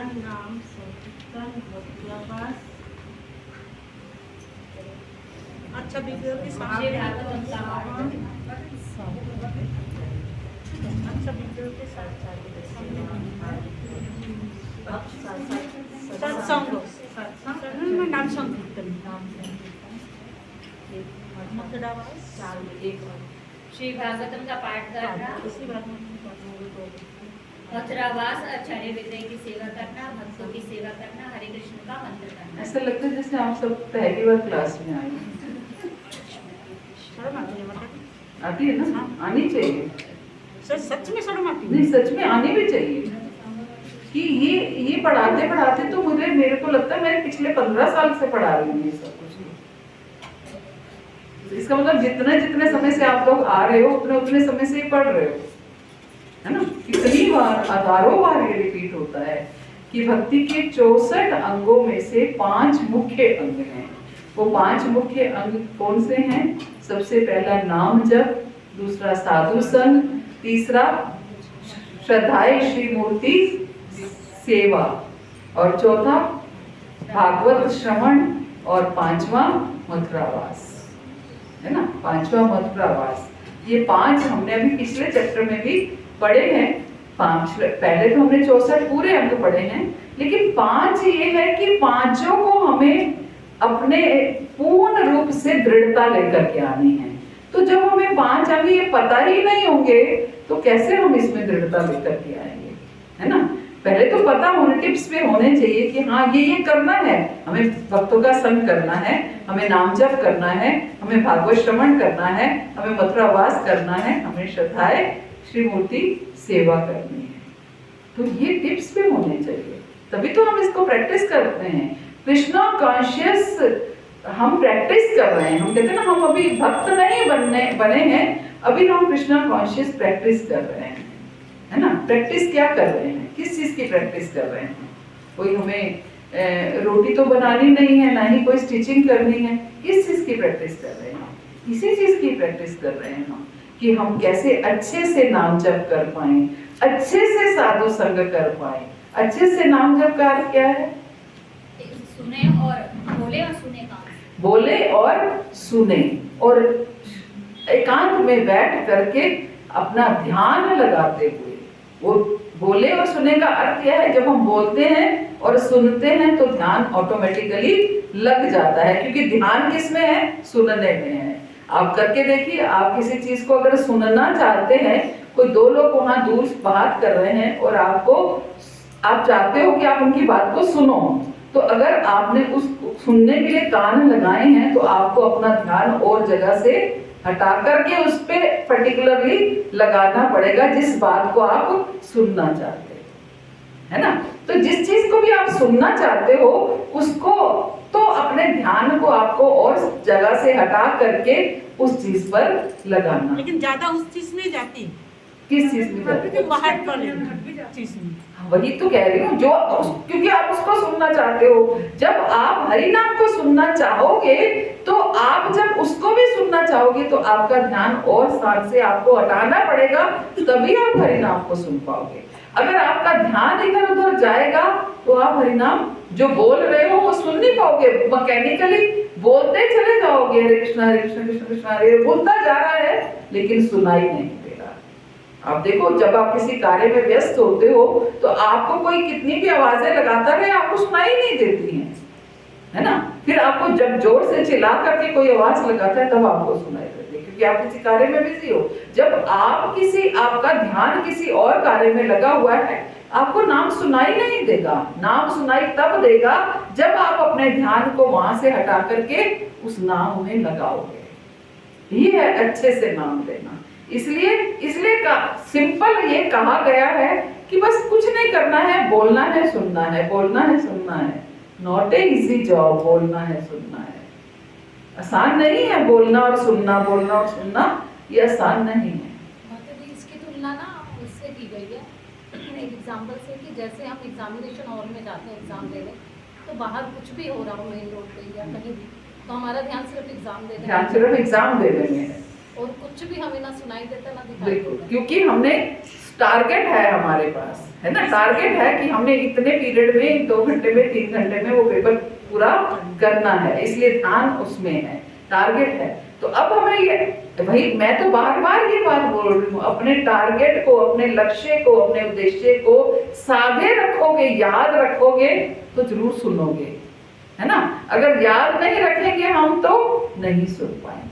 नाम संकीर्तन भक्तिवास। अच्छा वीडियो के साथ अच्छा वीडियो के साथ सत्संग सत्संग नाम संकीर्तन भक्तिवास श्री भागवतम का पाठ करना, इसी बात में मथुरावास आचार्य विद्या की सेवा करना, भक्तों की सेवा करना, हरे कृष्ण का मंत्र करना। ऐसा लगता है जैसे आप सब पहली बार क्लास में आए हैं। शर्म आती है मतलब आती है ना, आनी चाहिए। सच में शर्म आती है। नहीं, सच में आनी भी चाहिए कि ये पढ़ाते पढ़ाते तो मेरे को लगता है मैं पिछले 15 साल से पढ़ा रही हूँ ये सब कुछ। इसका मतलब जितने समय से आप लोग आ रहे हो उतने समय से ही पढ़ रहे हो, है ना। कितनी बार, हजारों बार ये रिपीट होता है कि भक्ति के 64 अंगों में से 5 मुख्य अंग हैं। वो 5 मुख्य अंग कौन से हैं? सबसे पहला नाम जप, दूसरा साधु संग, तीसरा श्रद्धाए श्री मूर्ति सेवा, और चौथा भागवत श्रवण, और 5वां मथुरावास, है ना। 5वां मथुरावास। ये 5 हमने अभी पिछले चैप्टर में भी पढ़े हैं। 5 पहले तो हमने 64 पूरे अंक पढ़े हैं, लेकिन 5 ये है कि 5 को हमें अपने पूर्ण रूप से दृढ़ता लेकर के आनी है। तो जब हमें 5 अंग ये पता ही नहीं होंगे तो कैसे हम इसमें दृढ़ता लेकर के आएंगे, है ना। पहले तो पता होने, टिप्स पे होने चाहिए कि हाँ ये करना है, हमें भक्तों का संग करना है, हमें नाम जप करना है, हमें भागवत श्रवण करना है, हमें मथुरावास करना है, हमें श्रद्धाए श्री मूर्ति सेवा करनी है। तो ये टिप्स पे होने चाहिए, तभी तो हम इसको प्रैक्टिस करते हैं। कृष्णा कॉन्शियस हम प्रैक्टिस कर रहे हैं। हम कहते हैं ना, हम अभी भक्त नहीं बने हैं, अभी हम कृष्णा कॉन्शियस प्रैक्टिस कर रहे हैं, है ना। प्रैक्टिस क्या कर रहे हैं? किस चीज की प्रैक्टिस कर रहे हैं? कोई हमें रोटी तो बनानी नहीं है, ना ही कोई स्टिचिंग करनी है। किस चीज की प्रैक्टिस कर रहे हैं? इसी चीज की प्रैक्टिस कर रहे हैं हम, कि हम कैसे अच्छे से नाम जप कर पाए, अच्छे से साधु संग कर पाए। अच्छे से नाम जप का अर्थ क्या है? सुने और बोले और सुने का, बोले और सुने, और एकांत में बैठ करके अपना ध्यान लगाते हुए। वो बोले और सुने का अर्थ क्या है? जब हम बोलते हैं और सुनते हैं तो ध्यान ऑटोमेटिकली लग जाता है, क्योंकि ध्यान किसमें है? सुनने में है। आप करके देखिए, आप किसी चीज को अगर सुनना चाहते हैं, कोई 2 लोग वहां दूर बात कर रहे हैं और आप चाहते हो कि आप उनकी बात को सुनो, तो अगर आपने उस सुनने के लिए कान लगाए हैं तो आपको अपना ध्यान और जगह से हटा करके उस पे पर्टिकुलरली लगाना पड़ेगा जिस बात को आप सुनना चाहते हैं, है ना। तो जिस चीज को भी आप सुनना चाहते हो उसको तो अपने ध्यान को आपको और जगह से हटा करके उस चीज पर लगाना। लेकिन ज्यादा उस चीज में जाती। किस चीज में जाती? बाहर पर चीज में। वही तो कह रही हूँ, क्योंकि आप उसको सुनना चाहते हो। जब आप हरि नाम को सुनना चाहोगे तो आप जब उसको भी सुनना चाहोगे तो आपका ध्यान और स्थान से आपको हटाना पड़ेगा, तभी आप हरि नाम को सुन पाओगे। अगर आपका ध्यान इधर उधर जाएगा तो आप हरि नाम जो बोल रहे हो वो सुन नहीं पाओगे। मैकेनिकली बोलते चले जाओगे, हरे कृष्णा कृष्ण कृष्ण हरे, बोलता जा रहा है लेकिन सुनाई नहीं दे रहा। आप देखो, जब आप किसी कार्य में व्यस्त होते हो तो आपको कोई कितनी भी आवाजें लगाता रहे, आपको सुनाई नहीं देती हैं, है ना। फिर आपको जब जोर से चिल्ला करके कोई आवाज लगाता है तब आपको सुनाई देती है, क्योंकि आप किसी कार्य में बिजी हो। जब आपका ध्यान किसी और कार्य में लगा हुआ है, आपको नाम सुनाई नहीं देगा। नाम सुनाई तब देगा जब आप अपने ध्यान को वहां से हटा करके उस नाम में लगाओगे। ये है अच्छे से नाम लेना। इसलिए सिंपल ये कहा गया है कि बस कुछ नहीं करना है, बोलना है, सुनना है, बोलना है, सुनना है। नॉट ए इजी जॉब, बोलना है, सुनना है। आसान नहीं है बोलना और सुनना, बोलना और सुनना, ये आसान नहीं है। मतलब इसकी तुलना ना उससे की गई है एक एग्जाम्पल से, कि जैसे हम एग्जामिनेशन हॉल में जाते हैं एग्जाम देने, तो बाहर कुछ भी हो रहा हो मेन रोड पे या कहीं भी, तो हमारा ध्यान सिर्फ एग्जाम देने ध्यान सिर्फ एग्जाम देने में है। और कुछ भी हमें ना सुनाई देता ना दिखाई बिल्कुल, देता। क्योंकि हमने टारगेट है हमारे पास, है ना, टारगेट है कि हमने इतने पीरियड में 2 घंटे में 3 घंटे में वो पेपर पूरा करना है, इसलिए ध्यान उसमें है, टारगेट है। तो अब हमें ये भाई, मैं तो बार बार ये बात बोल रही हूँ, अपने टारगेट को, अपने लक्ष्य को, अपने उद्देश्य को साधे रखोगे, याद रखोगे तो जरूर सुनोगे, है ना। अगर याद नहीं रखेंगे हम तो नहीं सुन पाएंगे।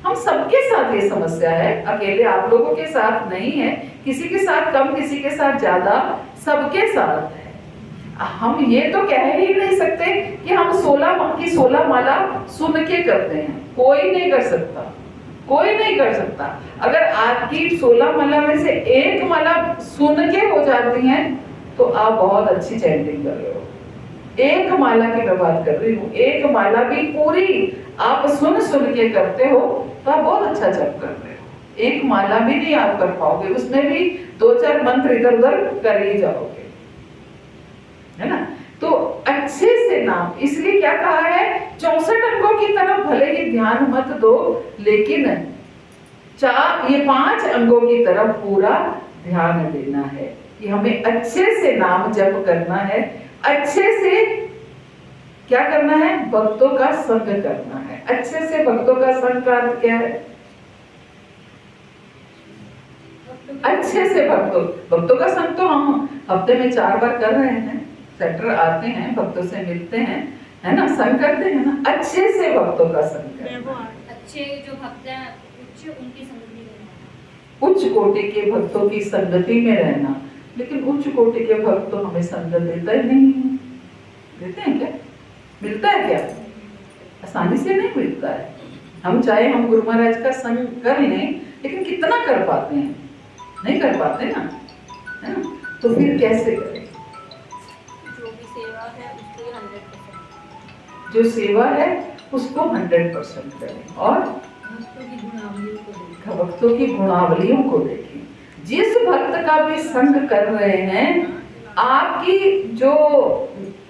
हम सबके साथ ये समस्या है, अकेले आप लोगों के साथ नहीं है, किसी के साथ कम, किसी के साथ ज्यादा, सबके साथ है। हम ये तो कह ही नहीं सकते कि हम 16 माला सुन के करते हैं, कोई नहीं कर सकता, कोई नहीं कर सकता। अगर आपकी 16 माला में से एक माला सुन के हो जाती है तो आप बहुत अच्छी चैंटिंग कर रहे हो। एक माला की मैं बात कर रही हूँ, एक माला भी पूरी आप सुन के करते हो तो आप बहुत अच्छा जप कर रहे हो। एक माला भी नहीं आप कर पाओगे, उसमें भी 2-4 मंत्र इधर उधर कर ही जाओगे, है ना। तो अच्छे से नाम, इसलिए क्या कहा है, 64 अंगों की तरफ भले ही ध्यान मत दो, लेकिन ये 5 अंगों की तरफ पूरा ध्यान देना है कि हमें अच्छे से नाम जप करना है, अच्छे से क्या करना है, भक्तों का संग करना है। अच्छे से भक्तों का संग का अर्थ क्या है, अच्छे से भक्तों का संग तो हम हफ्ते में 4 बार कर रहे हैं, सेक्टर आते हैं, भक्तों से मिलते हैं, है ना, संग करते हैं ना। अच्छे से भक्तों का संग करना, अच्छे जो भक्त हैं उच्च उनकी संगति में रहना, उच्च कोटि के भक्तों की संगति में रहना। लेकिन उच्च कोटि के भक्त तो हमें संगत देता ही नहीं है। देते हैं क्या, मिलता है क्या, आसानी से नहीं मिलता है। हम चाहे हम गुरु महाराज का संग कर लें, लेकिन कितना कर पाते हैं, नहीं कर पाते ना, है ना। तो फिर कैसे करें, जो भी सेवा है उसको 100%, जो सेवा है उसको 100% करें और भक्तों की गुणावलियों को देखें। जिस भक्त का भी संग कर रहे हैं, आपकी जो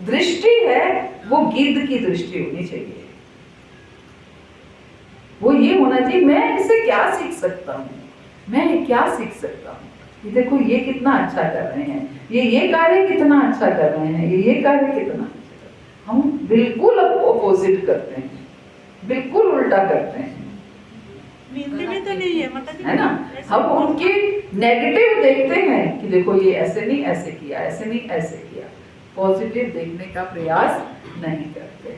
दृष्टि है वो गिद्ध की दृष्टि होनी चाहिए। वो ये होना चाहिए, मैं इसे क्या सीख सकता हूँ, मैं क्या सीख सकता हूँ, ये देखो ये कितना अच्छा कर रहे हैं, ये कार्य कितना अच्छा कर रहे हैं, ये कार्य कितना अच्छा कर रहे हैं। हम बिल्कुल अपोजिट करते हैं, बिल्कुल उल्टा करते हैं, मिलती भी तो नहीं है, मतलब है ना। हम उनके नेगेटिव देखते हैं कि देखो ये ऐसे नहीं ऐसे किया, ऐसे नहीं ऐसे किया, पॉजिटिव देखने का प्रयास नहीं करते,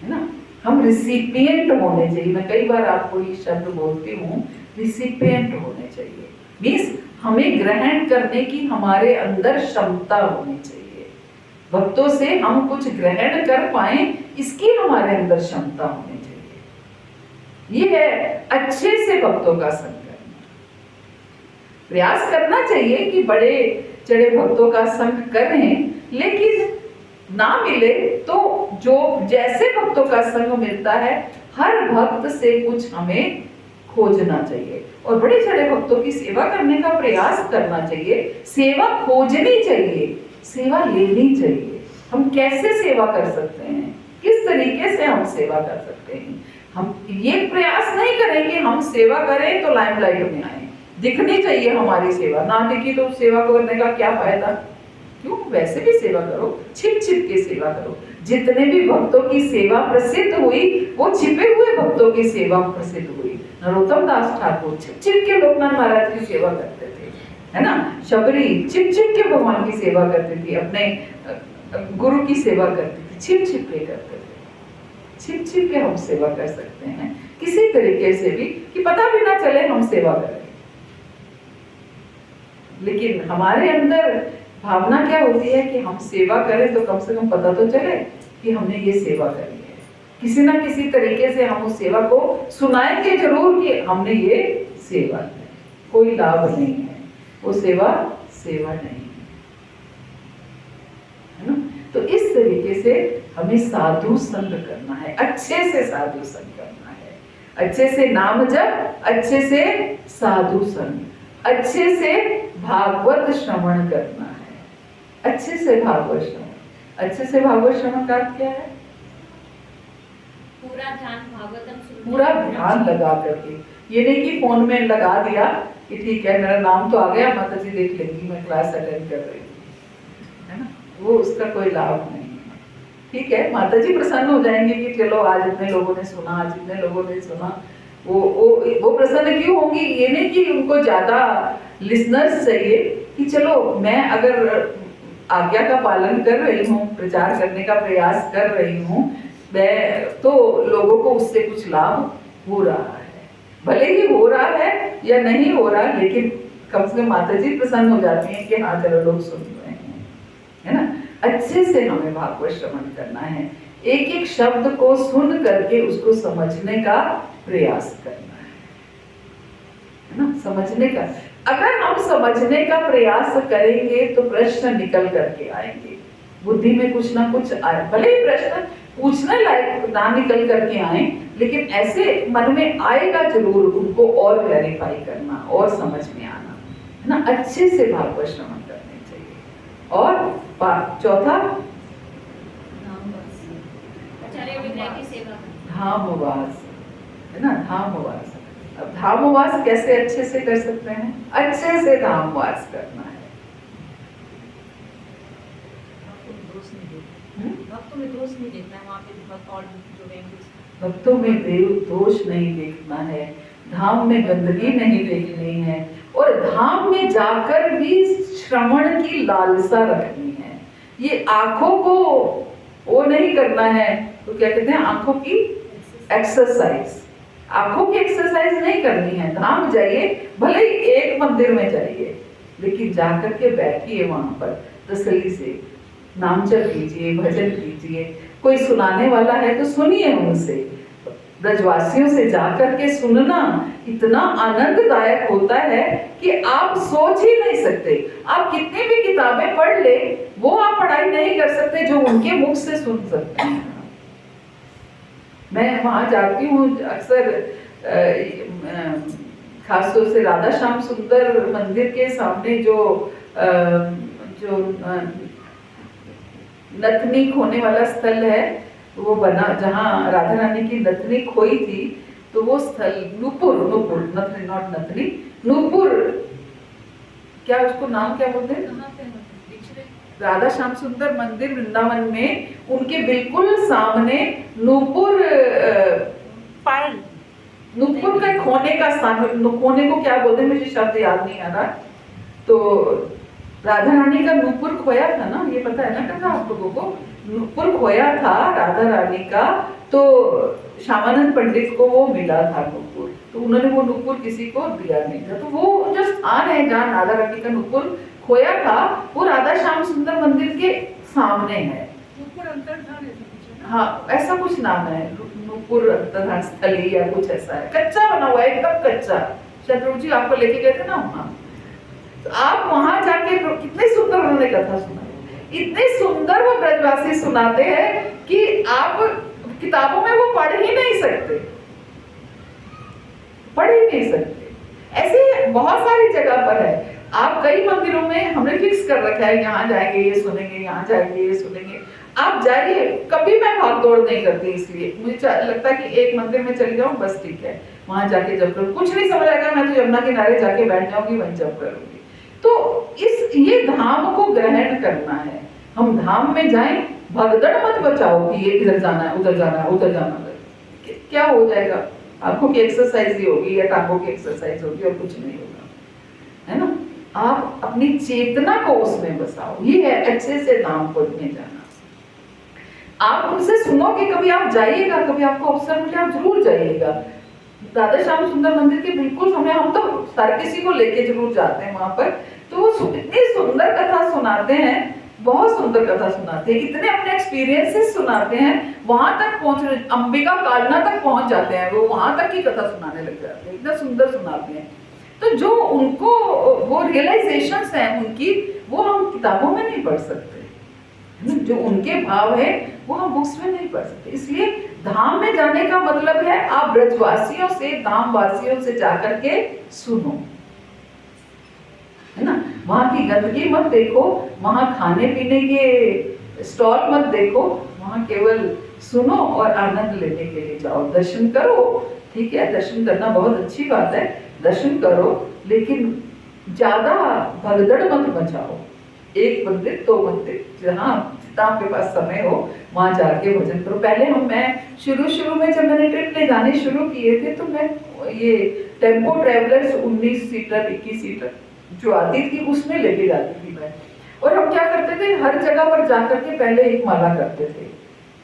है ना। हम रिसिपिएंट होने चाहिए, मैं कई बार आपको ये शब्द बोलती हूँ, रिसिपिएंट होने चाहिए, मीन्स हमें ग्रहण करने की हमारे अंदर क्षमता होनी चाहिए। भक्तों से हम कुछ ग्रहण कर पाए, इसकी हमारे अंदर क्षमता होनी चाहिए। ये है अच्छे से भक्तों का संग करना। प्रयास करना चाहिए कि बड़े चढ़े भक्तों का संग करें, लेकिन ना मिले तो जो जैसे भक्तों का संग मिलता है, हर भक्त से कुछ हमें खोजना चाहिए और बड़े चढ़े भक्तों की सेवा करने का प्रयास करना चाहिए। सेवा खोजनी चाहिए, सेवा लेनी चाहिए। हम कैसे सेवा कर सकते हैं, किस तरीके से हम सेवा कर सकते हैं। हम ये प्रयास नहीं करेंगे हम सेवा करें तो लाइमलाइट में आए, दिखनी चाहिए हमारी सेवा, ना दिखी तो सेवा करने का क्या फायदा। क्यों, वैसे भी सेवा करो, छिप छिप के सेवा करो। जितने भी भक्तों की सेवा प्रसिद्ध हुई वो छिपे हुए भक्तों की सेवा प्रसिद्ध हुई। नरोत्तम दास ठाकुर छिप छिप के लोकनाथ महाराज की सेवा करते थे, है ना। शबरी छिप छिप के भगवान की सेवा करती थी, अपने गुरु की सेवा करती थी, छिप छिप के करते थे। छिप छिप के हम सेवा कर सकते हैं किसी तरीके से भी, कि पता भी ना चले हम सेवा करें। लेकिन हमारे अंदर भावना क्या होती है कि हम सेवा करें तो कम से कम पता तो चले कि हमने ये सेवा करी है। किसी ना किसी तरीके से हम उस सेवा को सुनाएंगे जरूर कि हमने ये सेवा की। कोई लाभ नहीं है, वो सेवा नहीं है ना। तो इस तरीके से हमें साधु संग करना है, अच्छे से साधु संग करना है, अच्छे से नाम जप, अच्छे से साधु संग, अच्छे से भागवत श्रवण करना है, अच्छे से भागवत श्रवण। अच्छे से भागवत श्रवण का अर्थ क्या है, पूरा ध्यान भागवतम सुनने पूरा ध्यान लगा करके, ये नहीं कि फोन में लगा दिया कि ठीक है मेरा नाम तो आ गया, माता जी देख लेंगी मैं क्लास अटेंड कर रही हूँ, है ना, वो उसका कोई लाभ नहीं है। ठीक है, माता जी प्रसन्न हो जाएंगे कि चलो आज इतने लोगों ने सुना, आज इतने लोगों ने सुना, वो प्रसन्न क्यों होंगी, ये नहीं कि उनको ज्यादा लिसनर्स चाहिए, कि चलो मैं अगर आज्ञा का पालन कर रही हूँ, प्रचार करने का प्रयास कर रही हूँ, मैं तो लोगों को उससे कुछ लाभ हो रहा है, भले ही हो रहा है या नहीं हो रहा, लेकिन कम से कम माता जी प्रसन्न हो जाती हैं कि हाँ चलो लोग सुन रहे हैं, है ना। अच्छे से हमें भागवत श्रवण करना है, एक एक शब्द को सुन करके उसको समझने का प्रयास करना है ना, समझने का। अगर हम समझने का प्रयास करेंगे तो प्रश्न निकल करके आएंगे, बुद्धि में कुछ ना कुछ आए, भले ही प्रश्न पूछने लायक ना निकल करके आए, लेकिन ऐसे मन में आएगा जरूर, उनको और क्लैरिफाई करना और समझ में आना, है ना। अच्छे से भागवत श्रवण करने चाहिए। और चौथा आचार्य विग्रह की सेवा, धामवास, है ना, धामवास। अब धामवास कैसे अच्छे से कर सकते हैं, अच्छे से धामवास करना है। भक्तों में दोष नहीं देखना है, वहाँ पे भक्त और जो रहेंगे भक्तों में देव दोष नहीं देखना है, धाम में गंदगी नहीं देखनी है, और धाम में जाकर भी श्रवण की लालसा रखनी है। ये आंखों को वो नहीं करना है, तो क्या कहते हैं, आंखों की एक्सरसाइज, आंखों की एक्सरसाइज नहीं करनी है। धाम जाइए, भले ही एक मंदिर में जाइए, लेकिन जाकर के बैठिए वहां पर तसल्ली से, नाम जप कीजिए, भजन कीजिए, कोई सुनाने वाला है तो सुनिए उनसे। ब्रजवासियों से जाकर के सुनना इतना आनंददायक होता है कि आप सोच ही नहीं सकते। आप कितनी भी किताबें पढ़ ले, वो आप पढ़ाई नहीं कर सकते जो उनके मुख से सुन सकते हैं। मैं वहां जाती हूँ अक्सर, खासतौर से राधा श्याम सुंदर मंदिर के सामने जो नथनी खोने वाला स्थल है, वो बना, जहाँ राधा रानी की नथनी खोई थी, तो वो स्थल नूपुर, नथनी नॉट नथनी, नूपुर, क्या उसको नाम क्या बोलते हैं, राधा श्याम सुंदर मंदिर वृंदावन में, उनके बिल्कुल सामने नूपुर, पायल, नूपुर का खोने का स्थान, खोने को क्या बोलते हैं मुझे शब्द याद नहीं आ रहा। तो राधा रानी का नूपुर खोया था ना, ये पता है ना कथा आप लोगों को, नूपुर खोया था राधा रानी का, तो श्यामानंद पंडित को वो मिला था नूपुर, तो उन्होंने वो नूपुर किसी को दिया नहीं था। तो वो जो स्थान है जहाँ राधा रानी का नूपुर खोया था, वो राधा श्याम सुंदर मंदिर के सामने है। नूपुर अंतर्धान है, हाँ ऐसा कुछ नाम है, नूपुर अंतर्धान स्थली या कुछ ऐसा है, कच्चा बना हुआ है, एकदम कच्चा। शत्रुघ्न जी आपको लेके गए थे ना वहाँ, तो आप वहां जाके कितने सुंदर उन्होंने कथा सुनाई, इतने सुंदर वो ब्रजवासी सुनाते हैं कि आप किताबों में वो पढ़ ही नहीं सकते, पढ़ ही नहीं सकते। ऐसे बहुत सारी जगह पर है। आप कई मंदिरों में हमने फिक्स कर रखा है, यहाँ जाएंगे ये सुनेंगे, यहाँ जाएंगे ये सुनेंगे, आप जाइए। कभी मैं भाग दौड़ नहीं करती, इसलिए मुझे लगता है कि एक मंदिर में चली जाऊँ बस ठीक है, वहां जाके जब करूँ, कुछ नहीं समझ आएगा, मैं तो यमुना किनारे जाके बैठ जाऊंगी, वहीं जब करूंगी। तो ये धाम को ग्रहण करना है। हम धाम में जाएं, भगदड़ मत बचाओ कि ये इधर जाना है, उधर जाना है, उधर जाना है, क्या हो जाएगा, आंखों की एक्सरसाइज ही होगी या टांगों की एक्सरसाइज होगी और कुछ नहीं होगा, है ना। आप अपनी चेतना को उसमें बसाओ, ये है अच्छे से धाम को में जाना। आप उनसे सुनोगे, कभी आप जाइएगा, कभी आपको अवसर मिले आप जरूर जाइएगा। राधा श्याम सुंदर मंदिर के बिल्कुल समय, हम तो हर किसी को लेके जरूर जाते हैं वहां पर, तो वो इतनी सुंदर कथा सुनाते हैं, बहुत सुंदर कथा सुनाते हैं, इतने अपने एक्सपीरियंसेस सुनाते हैं, वहां तक पहुंच, अंबिका कालना तक पहुंच जाते हैं, वो वहां तक की कथा सुनाने लग जाते हैं, इतना सुंदर सुनाते हैं। तो जो उनको वो रियलाइजेशंस हैं उनकी, वो हम किताबों में नहीं पढ़ सकते, जो उनके भाव है वो हम बुक्स में नहीं पढ़ सकते। इसलिए धाम में जाने का मतलब है आप ब्रजवासियों से, धाम वासियों से जाकर के सुनो, है ना। वहां की गंदगी मत देखो, वहां खाने पीने के स्टॉल मत देखो, वहां केवल सुनो और आनंद लेने के लिए जाओ। दर्शन करो, ठीक है, दर्शन करना बहुत अच्छी बात है, दर्शन करो, लेकिन ज्यादा भगदड़ मत मचाओ। एक मंदिर, दो मंदिर, जहाँ जितना आपके पास समय हो वहां जाके भजन करो। पहले मैं शुरू में जब मैंने ट्रिप ले जाने शुरू किए थे, तो मैं ये टेम्पो ट्रेवलर्स 19 सीटर 21 सीटर जो आती थी उसमें लेके जाती थी मैं। और हम क्या करते थे, हर जगह पर जाकर के पहले एक माला करते थे,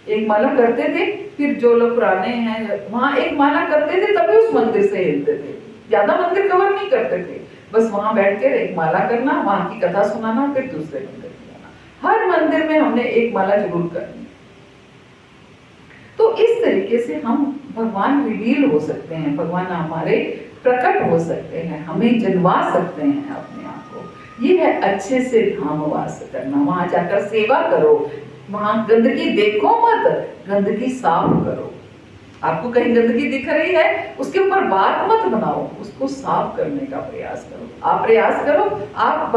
एक माला करते थे, फिर जो लोग पुराने हैं वहां एक माला करते थे, तभी उस मंदिर से हिलते थे। ज्यादा मंदिर कवर नहीं करते थे, बस वहां बैठ कर एक माला करना, वहां की कथा सुनाना, फिर दूसरे मंदिर में जाना। हर मंदिर में हमने एक माला जरूर करनी। तो इस तरीके से हम भगवान रिवील हो सकते हैं, भगवान हमारे प्रकट हो सकते हैं, हमें जन्मा सकते हैं अपने आप को। ये है अच्छे से धाम वास करना। वहां जाकर सेवा करो, वहां गंदगी देखो मत, गंदगी साफ करो। आपको कहीं गंदगी दिख रही है, उसके ऊपर बात मत बनाओ, उसको साफ करने का प्रयास करो। आप प्रयास करो,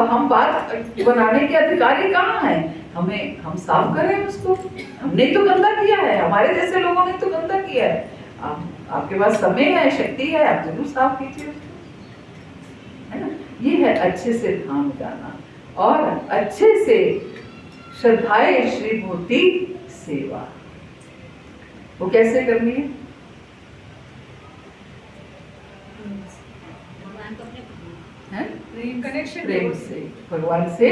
हम बात बनाने के अधिकारी कहाँ हैं? हम साफ करें उसको। हमने तो गंदा किया है, हमारे जैसे लोगों ने तो गंदा किया है। आपके पास समय है, शक्ति है, आप जरूर साफ कीजिए उसको, है ना। ये है अच्छे से धाम जाना और अच्छे से श्रद्धाए श्री मूर्ति सेवा। वो कैसे करनी है? भगवान को अपने प्रेम से भगवान से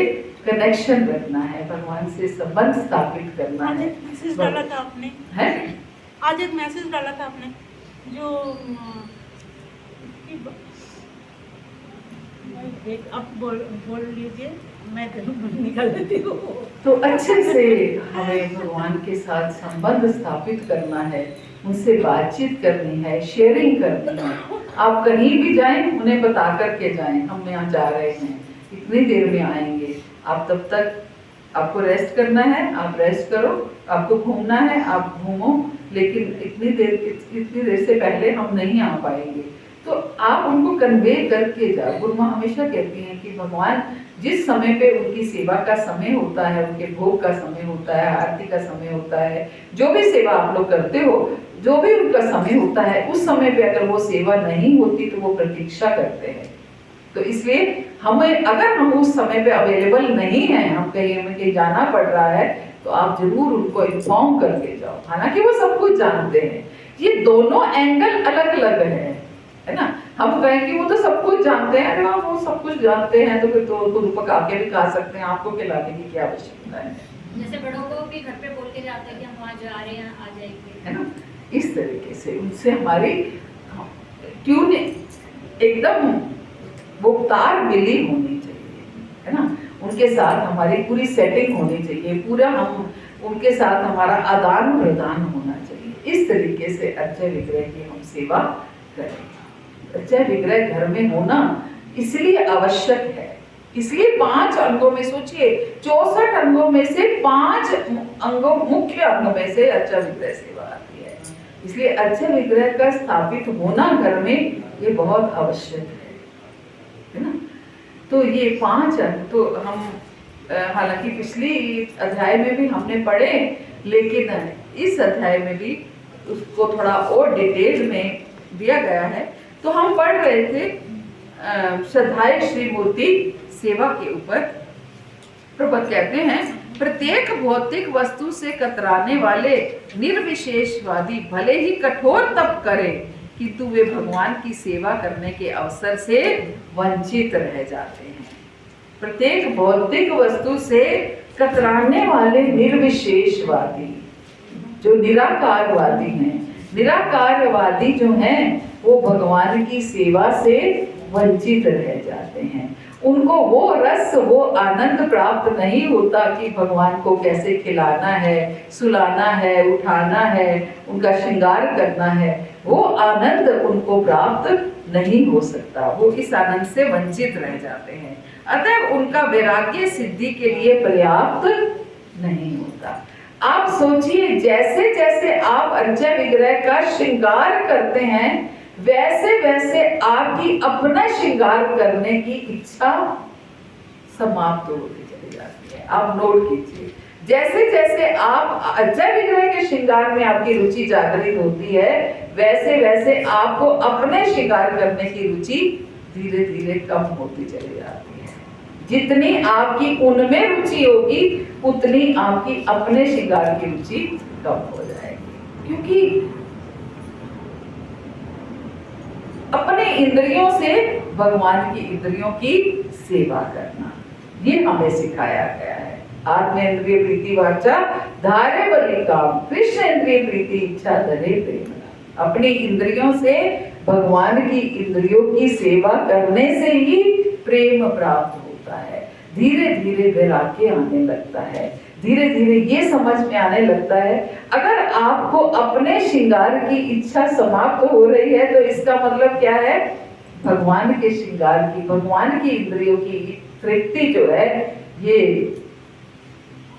कनेक्शन रखना है, भगवान से संबंध स्थापित करना है। मैसेज डाला था आपने, है आज एक मैसेज डाला था आपने जो आप बोल लीजिए, मैं निकाल देती हूँ। तो अच्छे से हमें भगवान के साथ संबंध स्थापित करना है, उनसे बातचीत करनी है, शेयरिंग करनी है। आप कहीं भी जाएं उन्हें बता करके जाएं, हम यहाँ जा रहे हैं, इतनी देर में आएंगे। आप तब तक आपको रेस्ट करना है, आप रेस्ट करो, आपको घूमना है आप घूमो, लेकिन इतनी देर से पहले हम नहीं आ पाएंगे। तो आप उनको कन्वे करके जाओ। गुरु माँ हमेशा कहती हैं कि भगवान जिस समय पे उनकी सेवा का समय होता है, उनके भोग का समय होता है, आरती का समय होता है, जो भी सेवा आप लोग करते हो, जो भी उनका समय होता है, उस समय पे अगर वो सेवा नहीं होती तो वो प्रतीक्षा करते हैं। तो इसलिए अगर हम उस समय पे अवेलेबल नहीं है, हमें कहीं जाना पड़ रहा है, तो आप जरूर उनको इन्फॉर्म करके जाओ। हालांकि वो सब कुछ जानते हैं, ये दोनों एंगल अलग अलग है ना। हम कहेंगे वो तो सब कुछ जानते हैं, अरे वो सब कुछ जानते हैं तो फिर तो खुद पका के भी खा सकते हैं, आपको खिलाने की क्या आवश्यकता है। जैसे बड़ों को भी घर पे बोल के जाते हैं कि हम वहाँ जा रहे हैं, आ जाएंगे, है ना। इस तरीके से उनसे हमारी ट्यून एकदम वो तार मिली होनी चाहिए, है ना। उनके साथ हमारी पूरी सेटिंग होनी चाहिए, पूरा हम उनके साथ हमारा आदान प्रदान होना चाहिए। इस तरीके से अर्चय विग्रह की हम सेवा करें। अर्चय विग्रह घर में होना इसलिए आवश्यक है, इसलिए 5 अंगों में, सोचिए 64 अंगों में से 5 अंगों, मुख्य अंग में से अर्चय विग्रह सेवा आती है। इसलिए अर्चय विग्रह का स्थापित होना घर में ये बहुत आवश्यक है ना। तो ये 5 अंग तो हम हालांकि पिछली अध्याय में भी हमने पढ़े, लेकिन इस अध्याय में भी उसको थोड़ा और डिटेल में दिया गया है। तो हम पढ़ रहे थे श्रद्धाए श्री मूर्ति सेवा के ऊपर। प्रभुपाद कहते हैं, प्रत्येक भौतिक वस्तु से कतराने वाले निर्विशेषवादी भले ही कठोर तप करे, किंतु वे भगवान की सेवा करने के अवसर से वंचित रह जाते हैं। प्रत्येक भौतिक वस्तु से कतराने वाले निर्विशेषवादी, जो निराकारवादी हैं, निराकारवादी जो हैं, वो भगवान की सेवा से वंचित रह जाते हैं। उनको वो रस, वो आनंद प्राप्त नहीं होता कि भगवान को कैसे खिलाना है, सुलाना है, उठाना है, उनका श्रृंगार करना है। वो आनंद उनको प्राप्त नहीं हो सकता, वो इस आनंद से वंचित रह जाते हैं। अतः उनका वैराग्य सिद्धि के लिए पर्याप्त नहीं होता। आप सोचिए, जैसे जैसे आप अर्चय विग्रह का श्रृंगार करते हैं, वैसे वैसे आपकी अपना श्रृंगार करने की इच्छा समाप्त होती चली जाती है। आप नोट कीजिए, जैसे जैसे आप अजय विग्रह के श्रृंगार में आपकी रुचि जागृत होती है, वैसे वैसे आपको अपने श्रृंगार करने की रुचि धीरे धीरे कम होती चली जाती है। जितनी आपकी उनमें रुचि होगी उतनी आपकी अपने श्रृंगार की रुचि कम हो जाएगी। क्योंकि अपने इंद्रियों से भगवान की इंद्रियों की सेवा करना, ये हमें सिखाया गया है। आत्मेंद्रिय प्रीति वाचा धारे बलि काम, कृष्ण इंद्रिय प्रीति इच्छा धरे प्रेम। अपनी इंद्रियों से भगवान की इंद्रियों की सेवा करने से ही प्रेम प्राप्त होता है। धीरे धीरे वैराग्य आने लगता है, धीरे धीरे ये समझ में आने लगता है अगर आपको अपने श्रृंगार की इच्छा समाप्त हो रही है तो इसका मतलब क्या है, भगवान के श्रृंगार की, भगवान की इंद्रियों की तृप्ति जो है, ये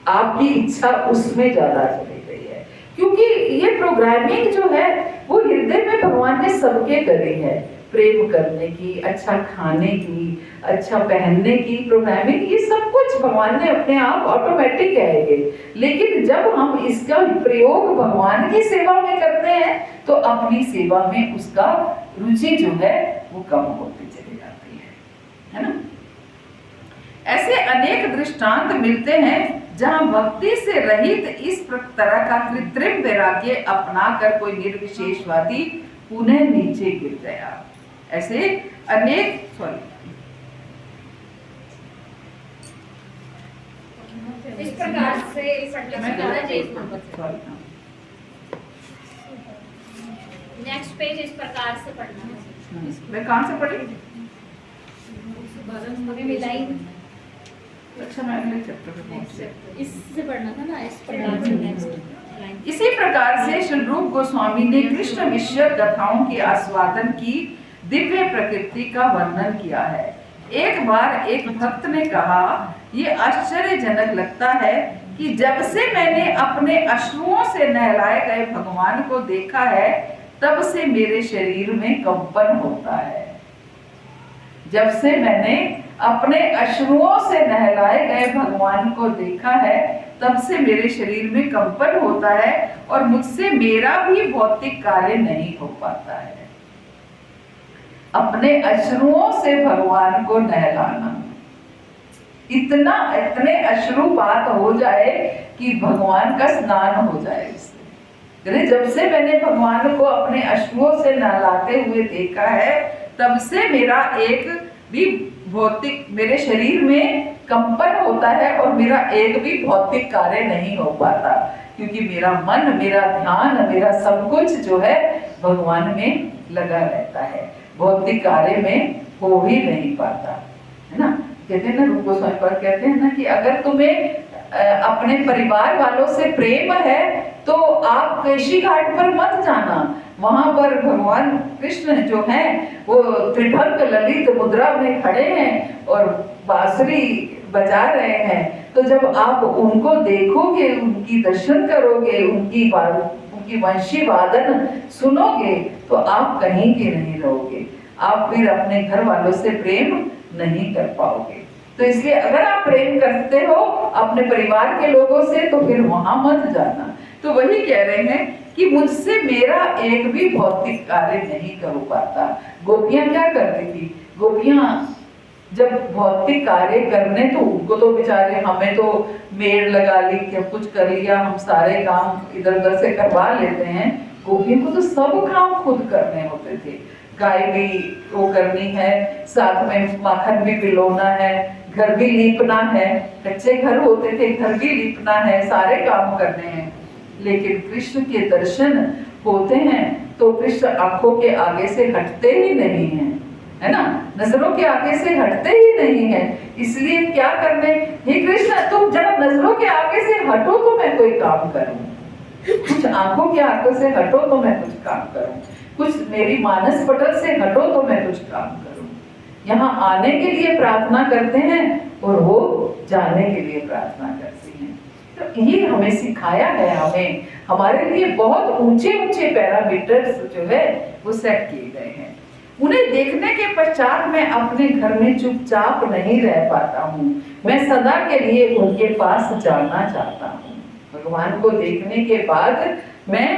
आपकी इच्छा उसमें ज्यादा चली गई है। क्योंकि ये प्रोग्रामिंग जो है वो हृदय में भगवान ने सबके करी है, प्रेम करने की, अच्छा खाने की, अच्छा पहनने की प्रोग्रामिंग, ये सब कुछ भगवान ने अपने आप ऑटोमेटिक है ये। लेकिन जब हम इसका प्रयोग भगवान की सेवा में करते हैं तो अपनी सेवा में उसका रुचि जो है वो कम होती चली जाती है ना। ऐसे अनेक दृष्टांत मिलते हैं जहां भक्ति से रहित इस तरह का कृत्रिम वैराग्य अपनाकर कोई निर्विशेषवादी पुनः नीचे गिर गया। ऐसे अनेक इस प्रकार से नेक्स्ट पेज इस प्रकार से पढ़ना है। मैं कहां से पढ़ी? हमें मिलाई। अच्छा मैं अगले चैप्टर पे पहुंचे। इससे पढ़ना था ना, इस प्रकार से नेक्स्ट लाइन। इसी प्रकार से श्री रूप गोस्वामी ने कृष्ण विषय कथाओं के आस्वादन की दिव्य प्रकृति का वर्णन किया है। एक बार एक भक्त ने कहा, ये आश्चर्यजनक लगता है कि जब से मैंने अपने अश्रुओं से नहलाए गए भगवान को देखा है तब से मेरे शरीर में कंपन होता है। जब से मैंने अपने अश्रुओं से नहलाए गए भगवान को देखा है तब से मेरे शरीर में कंपन होता है और मुझसे मेरा भी भौतिक कार्य नहीं हो पाता है। अपने अश्रुओं से भगवान को नहलाना, इतने अश्रुपात हो जाए कि भगवान का स्नान हो जाए इससे। जब से मैंने भगवान को अपने अश्रुओं से नहलाते हुए देखा है तब से मेरा एक भी भौतिक, मेरे शरीर में कंपन होता है और मेरा एक भी भौतिक कार्य नहीं हो पाता, क्योंकि मेरा मन, मेरा ध्यान, मेरा सब कुछ जो है भगवान में लगा रहता है, भौतिक कार्य में हो ही नहीं पाता है ना। कहते हैं ना, रूप गोस्वामी पाद कहते हैं ना कि अगर तुम्हें अपने परिवार वालों से प्रेम है तो आप केशी घाट पर मत जाना, वहां पर भगवान कृष्ण जो हैं वो त्रिभंग ललित मुद्रा में खड़े हैं और बांसुरी बजा रहे हैं। तो जब आप उनको देखोगे, उनकी दर्शन करोगे, उनकी वंशी वादन सुनोगे तो आप कहीं के नहीं रहोगे, आप फिर अपने घर वालों से प्रेम नहीं कर पाओगे। तो इसलिए अगर आप प्रेम करते हो अपने परिवार के लोगों से तो फिर वहां मत जाना। तो वही कह रहे हैं कि मुझसे मेरा एक भी भौतिक कार्य नहीं कर पाता। गोपियां क्या करती थी, गोपियां जब भौतिक कार्य करने तो उनको तो बेचारे, हमें तो मेड लगा ली, क्या कुछ कर लिया, हम सारे काम इधर उधर से करवा लेते हैं। गोपियों को तो सब काम खुद करने होते थे, गाय भी वो करनी है, साथ में माखन भी पिलोना है, घर भी लीपना है, कच्चे घर होते थे घर भी लीपना है, सारे काम करने हैं। लेकिन कृष्ण के दर्शन होते हैं तो कृष्ण आंखों के आगे से हटते ही नहीं हैं, है ना, नजरों के आगे से हटते ही नहीं है। इसलिए क्या करने, हे कृष्ण तुम जरा नजरों के आगे से हटो तो मैं कोई काम करूं, कुछ आंखों के आगे से हटो तो मैं कुछ काम करूं, कुछ मेरी मानस पटल से हटो तो मैं कुछ काम करूं। यहाँ आने के लिए प्रार्थना करते हैं और वो जाने के लिए प्रार्थना करती हैं। तो ये हमें सिखाया है, हमें हमारे लिए बहुत ऊंचे ऊंचे पैरामीटर्स जो है वो सेट किए गए हैं। उन्हें देखने के पश्चात मैं अपने घर में चुपचाप नहीं रह पाता हूँ, मैं सदा के लिए उनके पास जाना चाहता हूँ। भगवान को देखने के बाद मैं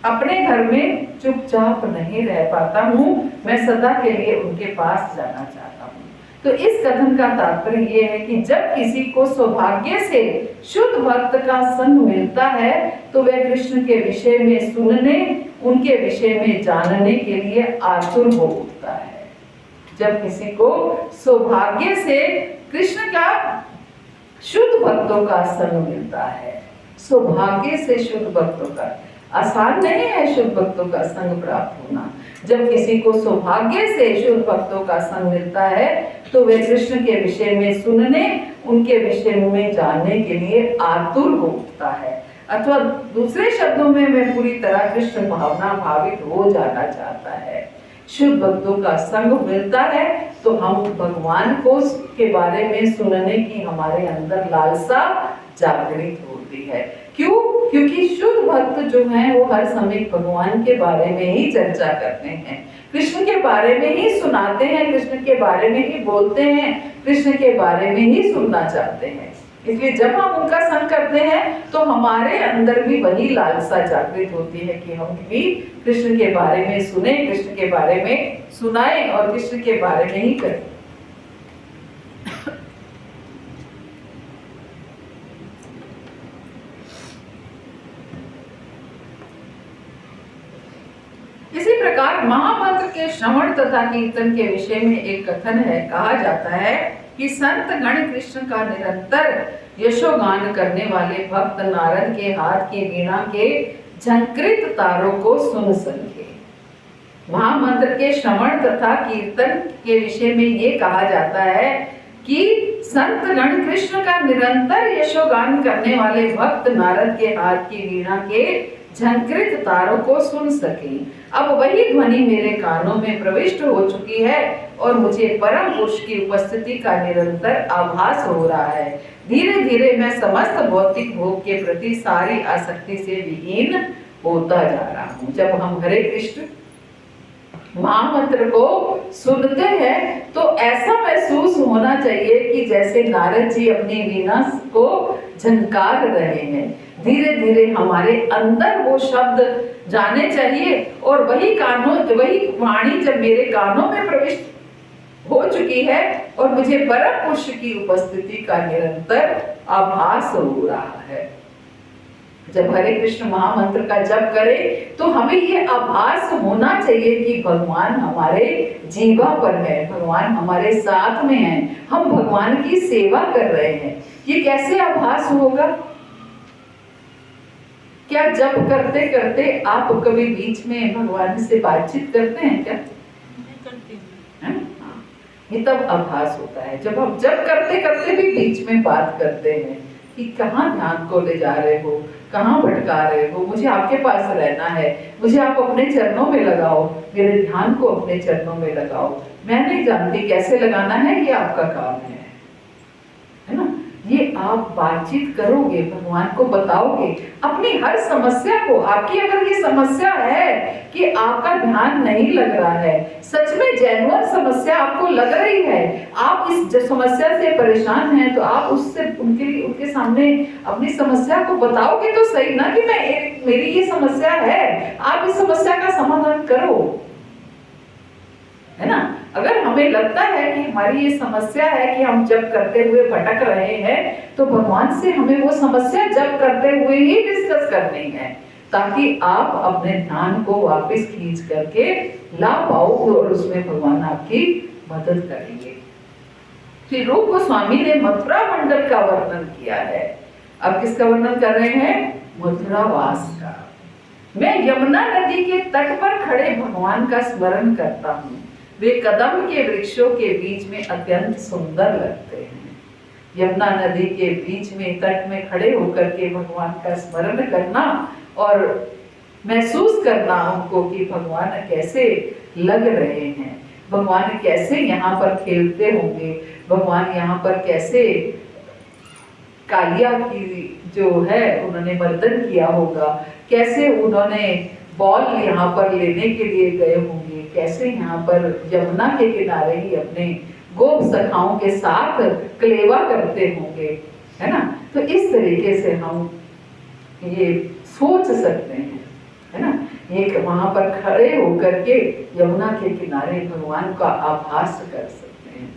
अपने घर में चुपचाप नहीं रह पाता हूँ, मैं सदा के लिए उनके पास जाना चाहता हूँ। तो इस कथन का तात्पर्य ये है कि जब किसी को सौभाग्य से शुद्ध भक्त का संग मिलता है तो वह कृष्ण के विषय में सुनने, उनके विषय में जानने के लिए आतुर हो उठता है। जब किसी को सौभाग्य से कृष्ण का शुद्ध भक्तों का संग मिलता है, सौभाग्य से शुद्ध भक्तों का, आसान नहीं है शुद्ध भक्तों का संग प्राप्त होना। जब किसी को सौभाग्य से शुद्ध भक्तों का संग मिलता है तो वह कृष्ण के विषय में सुनने, उनके विषय में जानने के लिए आतुर हो उठता है, अथवा दूसरे शब्दों में वह पूरी तरह कृष्ण भावना भावित हो जाना चाहता है। शुद्ध भक्तों का संग मिलता है तो हम भगवान को के बारे में सुनने की हमारे अंदर लालसा जागृत होती है। क्यों? क्योंकि शुद्ध भक्त जो हैं वो हर समय भगवान के बारे में ही चर्चा करते हैं, कृष्ण के बारे में ही सुनाते हैं, कृष्ण के बारे में ही बोलते हैं, कृष्ण के बारे में ही सुनना चाहते हैं। इसलिए जब हम उनका संग करते हैं तो हमारे अंदर भी वही लालसा जागृत होती है कि हम भी कृष्ण के बारे में सुने, कृष्ण के बारे में सुनाएं और कृष्ण के बारे में ही करें। इसी प्रकार महामंत्र के श्रवण तथा कीर्तन के विषय में एक कथन है, कहा जाता है कि संत गण कृष्ण का निरंतर यशोगान करने वाले भक्त नारद के हाथ की वीणा के झंकृत तारों को सुन सके। महामंत्र के श्रवण तथा कीर्तन के विषय में ये कहा जाता है कि संत गण कृष्ण का निरंतर यशोगान करने वाले भक्त नारद के हाथ की वीणा के झंकृत तारों को सुन सके। अब वही ध्वनि मेरे कानों में प्रविष्ट हो चुकी है और मुझे परम पुरुष की उपस्थिति का निरंतर आभास हो रहा है। धीरे धीरे मैं समस्त भौतिक भोग के प्रति सारी आसक्ति से विहीन होता जा रहा हूँ। जब हम हरे कृष्ण महामंत्र को सुनते हैं तो ऐसा महसूस होना चाहिए कि जैसे नारद जी अपनी वीणा को झनकार रहे हैं। धीरे धीरे हमारे अंदर वो शब्द जाने चाहिए और वही वाणी जब मेरे कानों में प्रविष्ट हो चुकी है और मुझे परम पुरुष की उपस्थिति का निरंतर आभास हो रहा है। जब हरे कृष्ण महामंत्र का जप करें तो हमें ये आभास होना चाहिए कि भगवान हमारे जीवा पर है, भगवान हमारे साथ में है, हम भगवान की सेवा कर रहे हैं। ये कैसे आभास होगा? क्या जप करते करते आप कभी बीच में भगवान से बातचीत करते हैं क्या? ये तब आभास होता है जब हम जप करते करते भी बीच में बात करते हैं कि कहाँ ध्यान को ले जा रहे हो, कहाँ भटका रहे हो, मुझे आपके पास रहना है, मुझे आप अपने चरणों में लगाओ, मेरे ध्यान को अपने चरणों में लगाओ। मैं नहीं जानती कैसे लगाना है, ये आपका काम है ना? ये आप बातचीत करोगे, भगवान को बताओगे अपनी हर समस्या को। आपकी अगर ये समस्या है कि आपका ध्यान नहीं लग रहा है, सच में जेन्युइन समस्या आपको लग रही है, आप इस समस्या से परेशान हैं, तो आप उससे उनके सामने अपनी समस्या को बताओगे तो सही ना कि मेरी ये समस्या है, आप इस समस्या का समाधान करो, है ना? अगर हमें लगता है कि हमारी ये समस्या है कि हम जप करते हुए भटक रहे हैं तो भगवान से हमें वो समस्या जप करते हुए ही डिस्कस करनी है, ताकि आप अपने ध्यान को वापस खींच करके ला पाओ और उसमें भगवान आपकी मदद करेंगे। श्री रूप गोस्वामी ने मथुरा मंडल का वर्णन किया है। अब किसका वर्णन कर रहे हैं? मथुरा वास का। मैं यमुना नदी के तट पर खड़े भगवान का स्मरण करता हूँ। वे कदम के वृक्षों के बीच में अत्यंत सुंदर लगते हैं। यमुना नदी के बीच में तट में खड़े होकर के भगवान का स्मरण करना और महसूस करना उनको कि भगवान कैसे लग रहे हैं, भगवान कैसे यहाँ पर खेलते होंगे, भगवान यहाँ पर कैसे कालिया की जो है उन्होंने मर्दन किया होगा, कैसे उन्होंने बॉल यहाँ पर लेने के लिए गए होंगे, कैसे यहाँ पर यमुना के किनारे ही अपने गोप सखाओं के साथ कलेवा करते होंगे, है ना। तो इस तरीके से हम ये सोच सकते हैं, है ना। एक वहां पर खड़े होकर के यमुना के किनारे भगवान का आभास कर सकते हैं।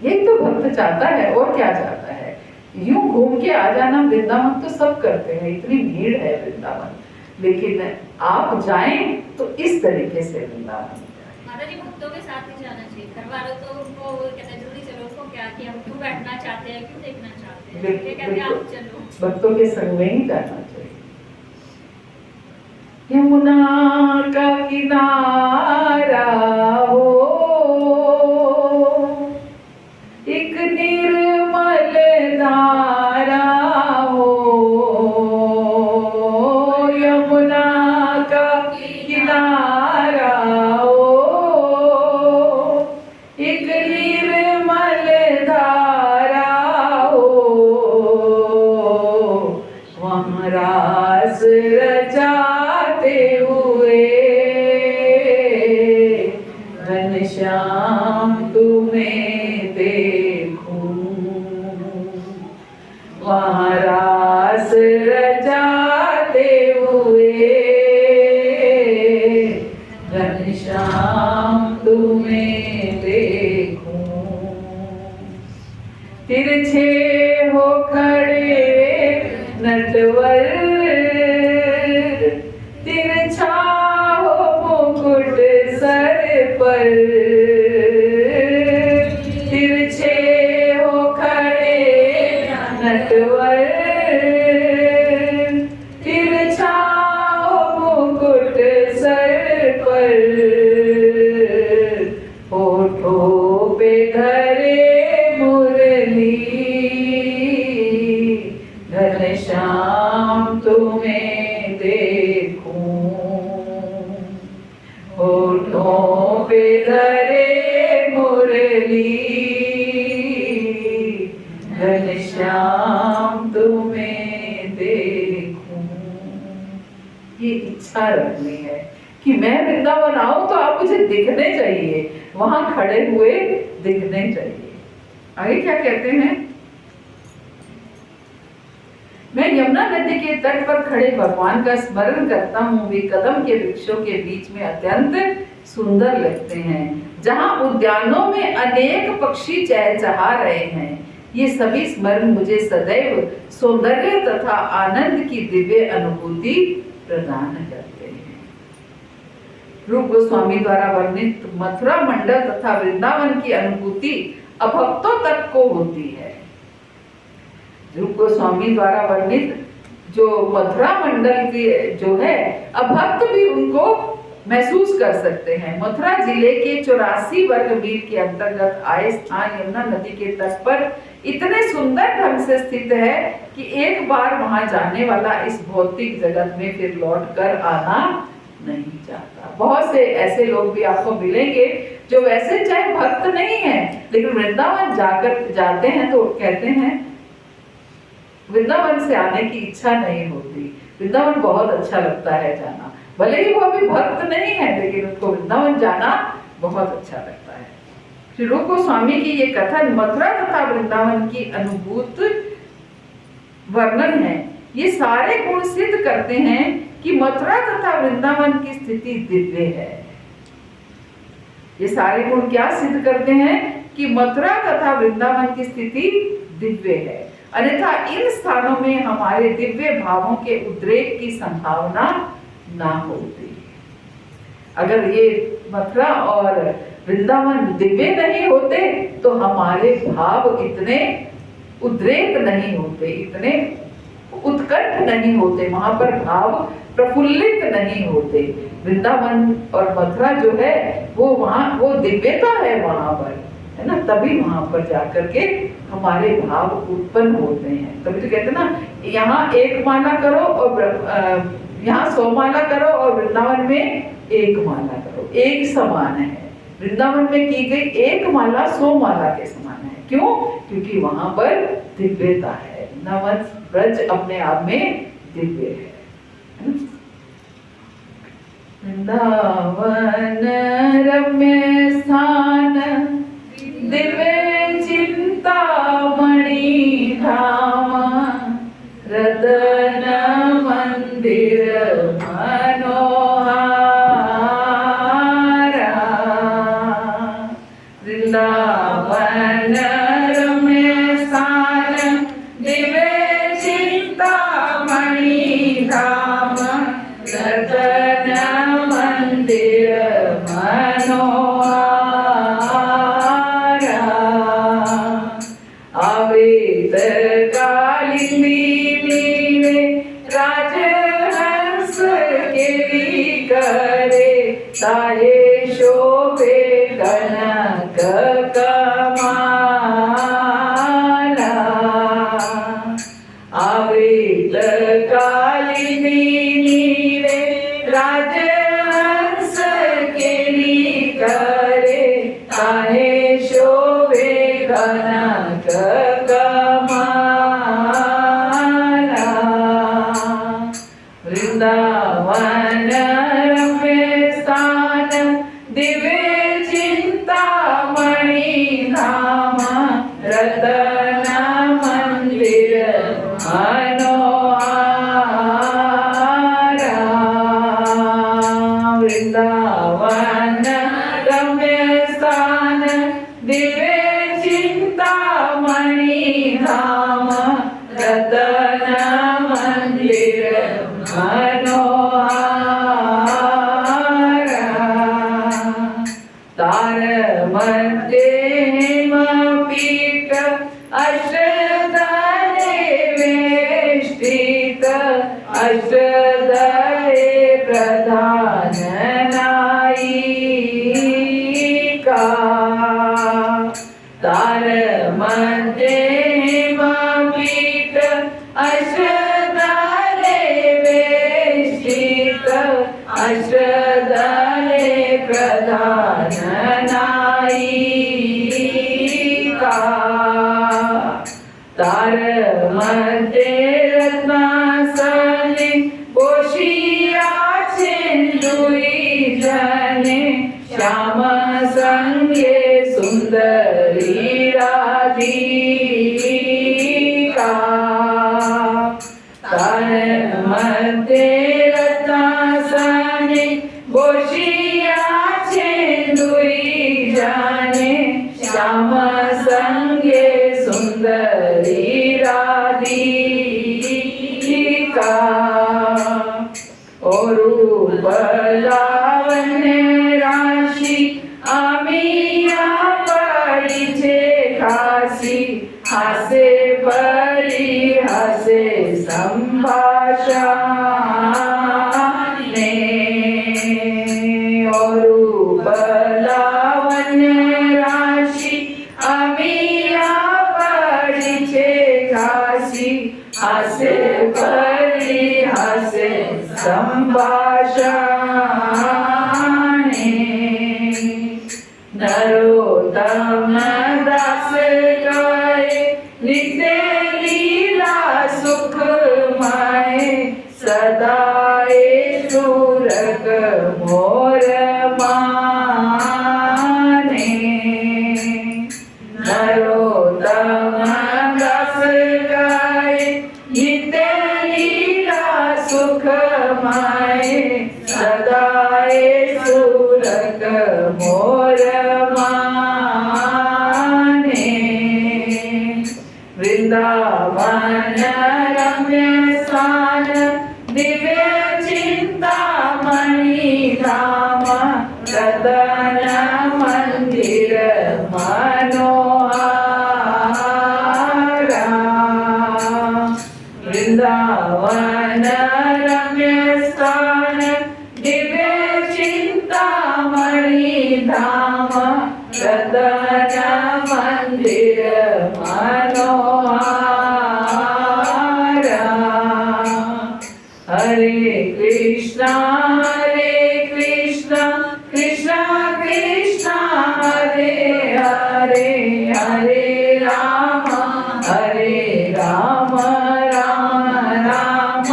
यही तो भक्त चाहता है, और क्या चाहता है। यूं घूम के आ जाना वृंदावन तो सब करते हैं, इतनी भीड़ है वृंदावन, लेकिन आप जाएं तो इस तरीके से वृंदावन जाएं। माता जी भक्तों के साथ ही जाना चाहिए। घर वालों तो उनको कहते हैं जल्दी चलो, उनको क्या कि हम क्यों बैठना चाहते हैं, क्यों देखना चाहते हैं, ये कहते हैं आप चलो। भक्तों के संग में ही जाना चाहिए। यमुना का किनारा हो, एक निर्मल धारा हो, यमुना का किनारा हो, एक निर्मल धारा हो, वहाँ रास रचाते हुए घनश्याम तुम्हें देखूं, वहाँ रास रचाते हुए घनश्याम तुम्हें देखूं। तिरछे हो खड़े नटवर, तिरछा हो मुकुट सर पर, तिरछे हो खड़े नटवर, तिरछा हो मुकुट सर पर, होठों पे धरे मुरली, घनश्याम तुम्हें देखूं, होठों पे धरे मुरली, घनश्याम तुम्हें देखूं। ये इच्छा रखनी है कि मैं वृंदावन आऊं तो आप मुझे दिखने चाहिए, वहां खड़े हुए दिखने चाहिए। आगे क्या कहते हैं, मैं यमुना नदी के तट पर खड़े भगवान का स्मरण करता हूँ। वे कदम के वृक्षों के बीच में अत्यंत सुंदर लगते हैं, जहाँ उद्यानों में अनेक पक्षी चहचहा रहे हैं। ये सभी स्मरण मुझे सदैव सौंदर्य तथा आनंद की दिव्य अनुभूति प्रदान करते हैं। रूप गोस्वामी द्वारा वर्णित मथुरा मंडल तथा वृंदावन की अनुभूति अभक्तों तक को होती है। रूप गोस्वामी द्वारा वर्णित जो मथुरा मंडल की जो है, अभक्त भी उनको महसूस कर सकते हैं। मथुरा जिले के 84 वर्ग मील के अंतर्गत आए स्थान यमुना नदी के तट पर इतने सुंदर ढंग से स्थित है कि एक बार वहां जाने वाला इस भौतिक जगत में फिर लौट कर आना नहीं चाहता। बहुत से ऐसे लोग भी आपको मिलेंगे जो वैसे चाहे भक्त नहीं है, लेकिन वृंदावन जाते हैं तो कहते हैं वृंदावन से आने की इच्छा नहीं होती। वृंदावन बहुत अच्छा लगता है जाना, भले ही वो अभी भक्त नहीं है, लेकिन उसको वृंदावन जाना बहुत अच्छा लगता है। श्री रूप गोस्वामी की ये कथन मथुरा तथा वृंदावन की अनुभूत वर्णन है। ये सारे गुण सिद्ध करते हैं कि मथुरा तथा वृंदावन की स्थिति दिव्य है। ये सारे गुण क्या सिद्ध करते हैं कि मथुरा तथा वृंदावन की स्थिति दिव्य है, अन्यथा इन स्थानों में हमारे दिव्य भावों के उद्रेक की संभावना ना होती। अगर ये मथुरा और वृंदावन दिव्य नहीं होते तो हमारे भाव इतने उद्रेक नहीं होते, इतने उत्कंठ नहीं होते, वहां पर भाव प्रफुल्लित नहीं होते। वृंदावन और मथुरा जो है वो वहां वो दिव्यता है वहां पर, है ना, तभी वहां पर जाकर के हमारे भाव उत्पन्न होते हैं। तभी तो कहते हैं ना, यहाँ एक माला करो और यहाँ 100 माला करो और वृंदावन में 1 माला करो, एक समान है। वृंदावन में की गई 1 माला 100 माला के समान है। क्यों? क्योंकि वहां पर दिव्यता है। वृंदावन ब्रज अपने आप में दिव्य है। वृंदावन रम्य स्थान दिव्य चिंतामणि धाम रतन मंदिर मनोहारा वृंदावन रम्य स्थान दिव्य चिंतामणि धाम रतन मंदिर मनोहारा अवेद कालिंदी नीले राजहंस केली करे ताये शोभे कनक कमाला अवेद कालिंदी नीले राजहंस केली करे ताहे शोभे कनक कमाला वृंदावन रम्य स्थान दिव्य चिंतामणि धाम रतन मंदिर मनोहारा वृंदावन रम्य स्थान दिव्य चिंतामणि धाम रतन मंदिर मनोहारा तार मध्ये हेमपीठ अष्टदले वेष्टित अष्टदले प्रधान नायिका तार मध्ये हेमपीठ अष्टदले वेष्टित अष्टदले प्रधान नायिका तार मध्ये रत्नासने पोशिया चेंदुई जने श्याम संगे सुंदरी राधिका तार मध्ये रत्नासने पोशिया चेंदुई जने श्याम संगे सुंदरी राधिका और रूप लावण्य राशि आमिया पड़ी छे खासी हासे परी हासे संभाषणे और रूप लावण्य राशि आमिया पड़ी छे खासी हासे परी हासे संभाषणे नरोत्तम दास कहे नित्य लीला सुखमय सदाए सूरक मोर माने नरोत्तम दास कहे नित्य लीला सुखमय सदाए सूरक मोर माने वृंदावन रम्य स्थान दिव्य चिंतामणि धाम रतन मंदिर मनोहारा वृंदावन रम्य स्थान दिव्य चिंतामणि धाम रतन मंदिर मनोहारा हरे कृष्णा कृष्ण कृष्ण हरे हरे हरे राम राम राम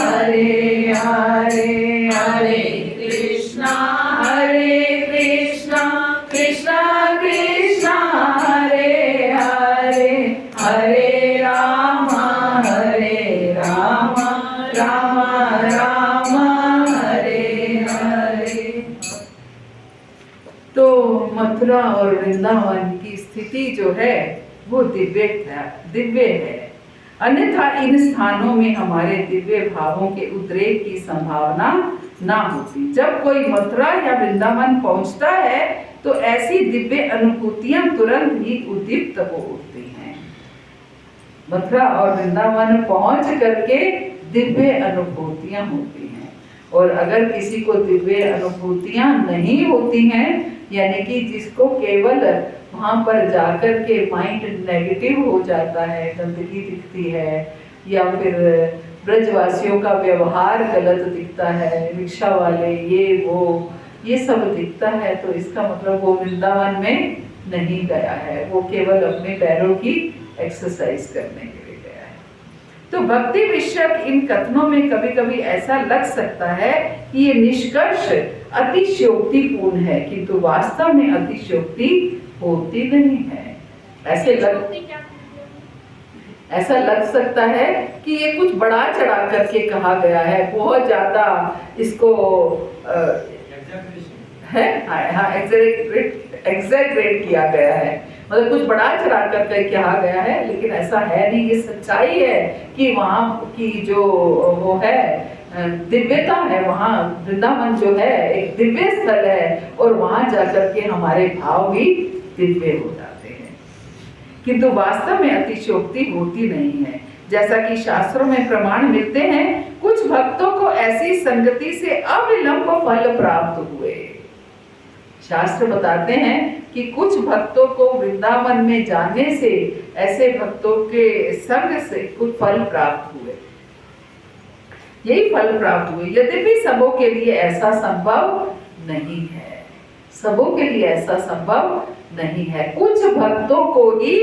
हरे हरे हरे कृष्ण मथुरा और वृंदावन की स्थिति जो है वो दिव्य है। अन्यथा इन स्थानों में हमारे दिव्य भावों के उद्रेक की संभावना ना होती। जब कोई मथुरा या वृंदावन पहुंचता है तो ऐसी दिव्य अनुभूतियां तुरंत ही उद्दीप्त हो उठती हैं। मथुरा और वृंदावन पहुंच करके दिव्य अनुभूतियां होती हैं। और अगर किसी को दिव्य अनुभूतियां नहीं होती हैं, यानी कि जिसको केवल वहां पर जाकर के माइंड नेगेटिव हो जाता है, गंदगी दिखती है, या फिर ब्रजवासियों का व्यवहार गलत दिखता है, रिक्शा वाले ये सब दिखता है, तो इसका मतलब वो वृंदावन में नहीं गया है, वो केवल अपने पैरों की एक्सरसाइज करने के लिए गया है। तो भक्ति विषयक इन कथनों में कभी कभी ऐसा लग सकता है कि ये निष्कर्ष अतिशयोक्तिपूर्ण है, किंतु वास्तव में अतिशयोक्ति होती नहीं है। ऐसा लग सकता है कि ये कुछ बड़ा चढ़ा करके कहा गया है, बहुत ज्यादा इसको एग्जैगरेट किया गया है, मतलब कुछ बड़ा चढ़ा करके कहा गया है, लेकिन ऐसा है नहीं। ये सच्चाई है कि वहाँ की जो वो है दिव्यता है, वहाँ वृंदावन जो है एक दिव्य स्थल है, और वहाँ जाकर के हमारे भाव भी दिव्य हो जाते हैं, किंतु वास्तव में अतिशयोक्ति होती नहीं है। जैसा कि शास्त्रों में प्रमाण मिलते हैं, कुछ भक्तों को ऐसी संगति से अविलंब फल प्राप्त हुए। शास्त्र बताते हैं कि कुछ भक्तों को वृंदावन में जाने से, ऐसे भक्तों के संग से कुछ फल प्राप्त हुए, यही फल प्राप्त हुए। यद्यपि सबों के लिए ऐसा संभव नहीं है, सबों के लिए ऐसा संभव नहीं है। कुछ भक्तों को ही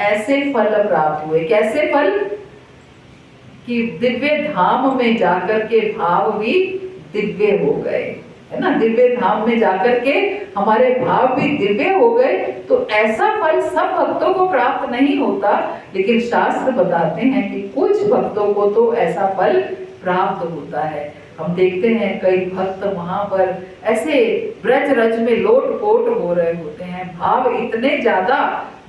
ऐसे फल प्राप्त हुए। कैसे फल? कि दिव्य धाम में जाकर के भाव भी दिव्य हो गए, है ना। दिव्य धाम में जाकर के हमारे भाव भी दिव्य हो गए। तो ऐसा फल सब भक्तों को प्राप्त नहीं होता, लेकिन शास्त्र बताते हैं कि कुछ भक्तों को तो ऐसा फल प्राप्त होता है। हम देखते हैं कई भक्त वहां पर ऐसे ब्रज रज में लोटपोट हो रहे होते हैं, भाव इतने ज्यादा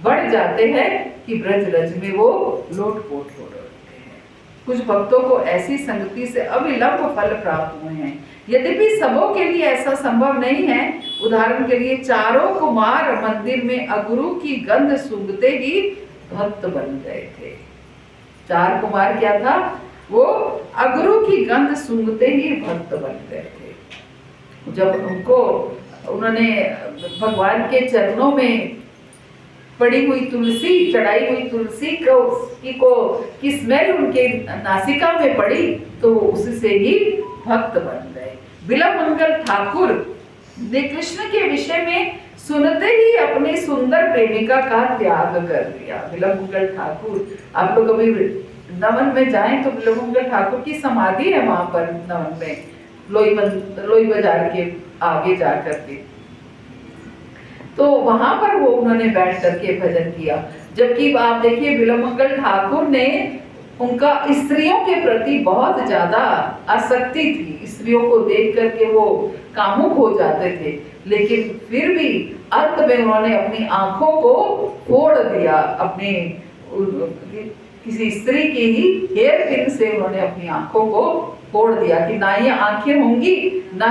बढ़ जाते हैं कि ब्रज रज में वो लोटपोट हो रहे होते हैं। कुछ भक्तों को ऐसी संगति से अविलंब फल प्राप्त हुए हैं। यद्यपि सबों के लिए ऐसा संभव नहीं है। उदाहरण के लिए चारों कुमार मंदिर में अगुरु की गंध सूंघते ही भक्त बन गए थे। चार कुमार क्या था? वो अगुरु की गंध सूंघते ही भक्त बन गए थे। जब उन्होंने भगवान के चरणों में पड़ी हुई तुलसी, चढ़ाई हुई तुलसी की स्मेल उनके नासिका में पड़ी, तो उससे ही भक्त बन गए। बिलमंगल ठाकुर ने कृष्ण के विषय में सुनते ही अपनी सुंदर प्रेमिका का त्याग कर दिया। बिलमंगल ठाकुर, आप लोग कभी वृंदावन में जाएं तो बिलमंगल ठाकुर की समाधि है वहां पर वृंदावन में, लोई बाजार के आगे जा करके। तो वहां पर वो उन्होंने बैठ करके भजन किया। जबकि आप देखिए बिलमंगल ठाकुर ने, उनका स्त्रियों के प्रति बहुत ज्यादा आसक्ति थी, स्त्रियों को देख करके वो कामुक हो जाते थे, लेकिन फिर भी अंत में उन्होंने अपनी आंखों को फोड़ दिया। अपने किसी स्त्री की ही हेयर पिन से उन्होंने अपनी आंखों को फोड़ दिया कि ना ये आंखें होंगी, ना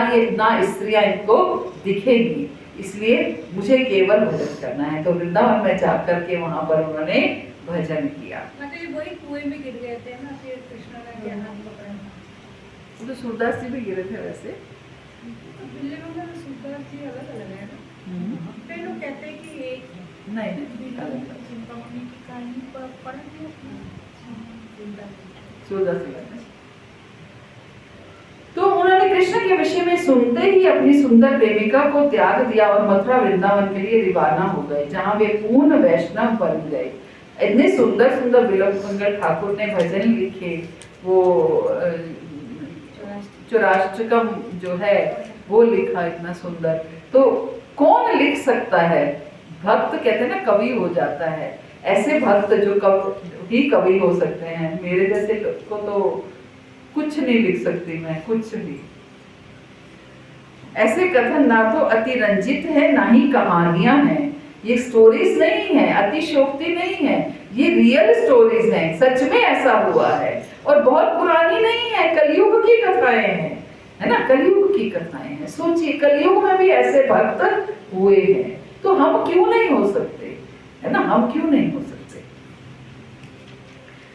स्त्रियां इनको दिखेंगी, इसलिए मुझे केवल भजन करना है। तो वृंदावन में जाकर के वहां पर उन्होंने भजन किया। मतलब वही कुएं में गिर गए थे ना, फिर कृष्ण ने क्या हाथ पकड़ा। वो तो सूरदास जी भी गिरे थे वैसे। बिलमंगल सूरदास जी अलग अलग है ना। फिर लोग कहते हैं कि एक नहीं, चिंतामणि की कहानी पर पढ़ सूरदास जी। तो उन्होंने कृष्ण के विषय में सुनते ही अपनी सुंदर प्रेमिका को त्याग दिया और मथुरा वृंदावन के लिए रवाना हो गए, जहां वे पूर्ण वैष्णव बन गए। इतने सुंदर सुंदर बिलमंगल ठाकुर ने भजन लिखे, वो चौराष्टकम जो है वो लिखा इतना सुंदर। तो कौन लिख सकता है? भक्त कहते हैं ना कवि हो जाता है। ऐसे भक्त जो कवि हो सकते हैं। मेरे जैसे को तो कुछ नहीं लिख सकती मैं, कुछ भी। ऐसे कथन ना तो अतिरंजित है ना ही कहानियां हैं। ये स्टोरीज नहीं है, अतिशयोक्ति नहीं है, ये रियल स्टोरीज हैं, सच में ऐसा हुआ है और बहुत पुरानी नहीं है, कलयुग की कथाएं हैं, है ना, कलयुग की कथाएं हैं। सोचिए कलयुग में भी ऐसे भक्त हुए हैं, तो हम क्यों नहीं हो सकते, है ना, हम क्यों नहीं हो सकते।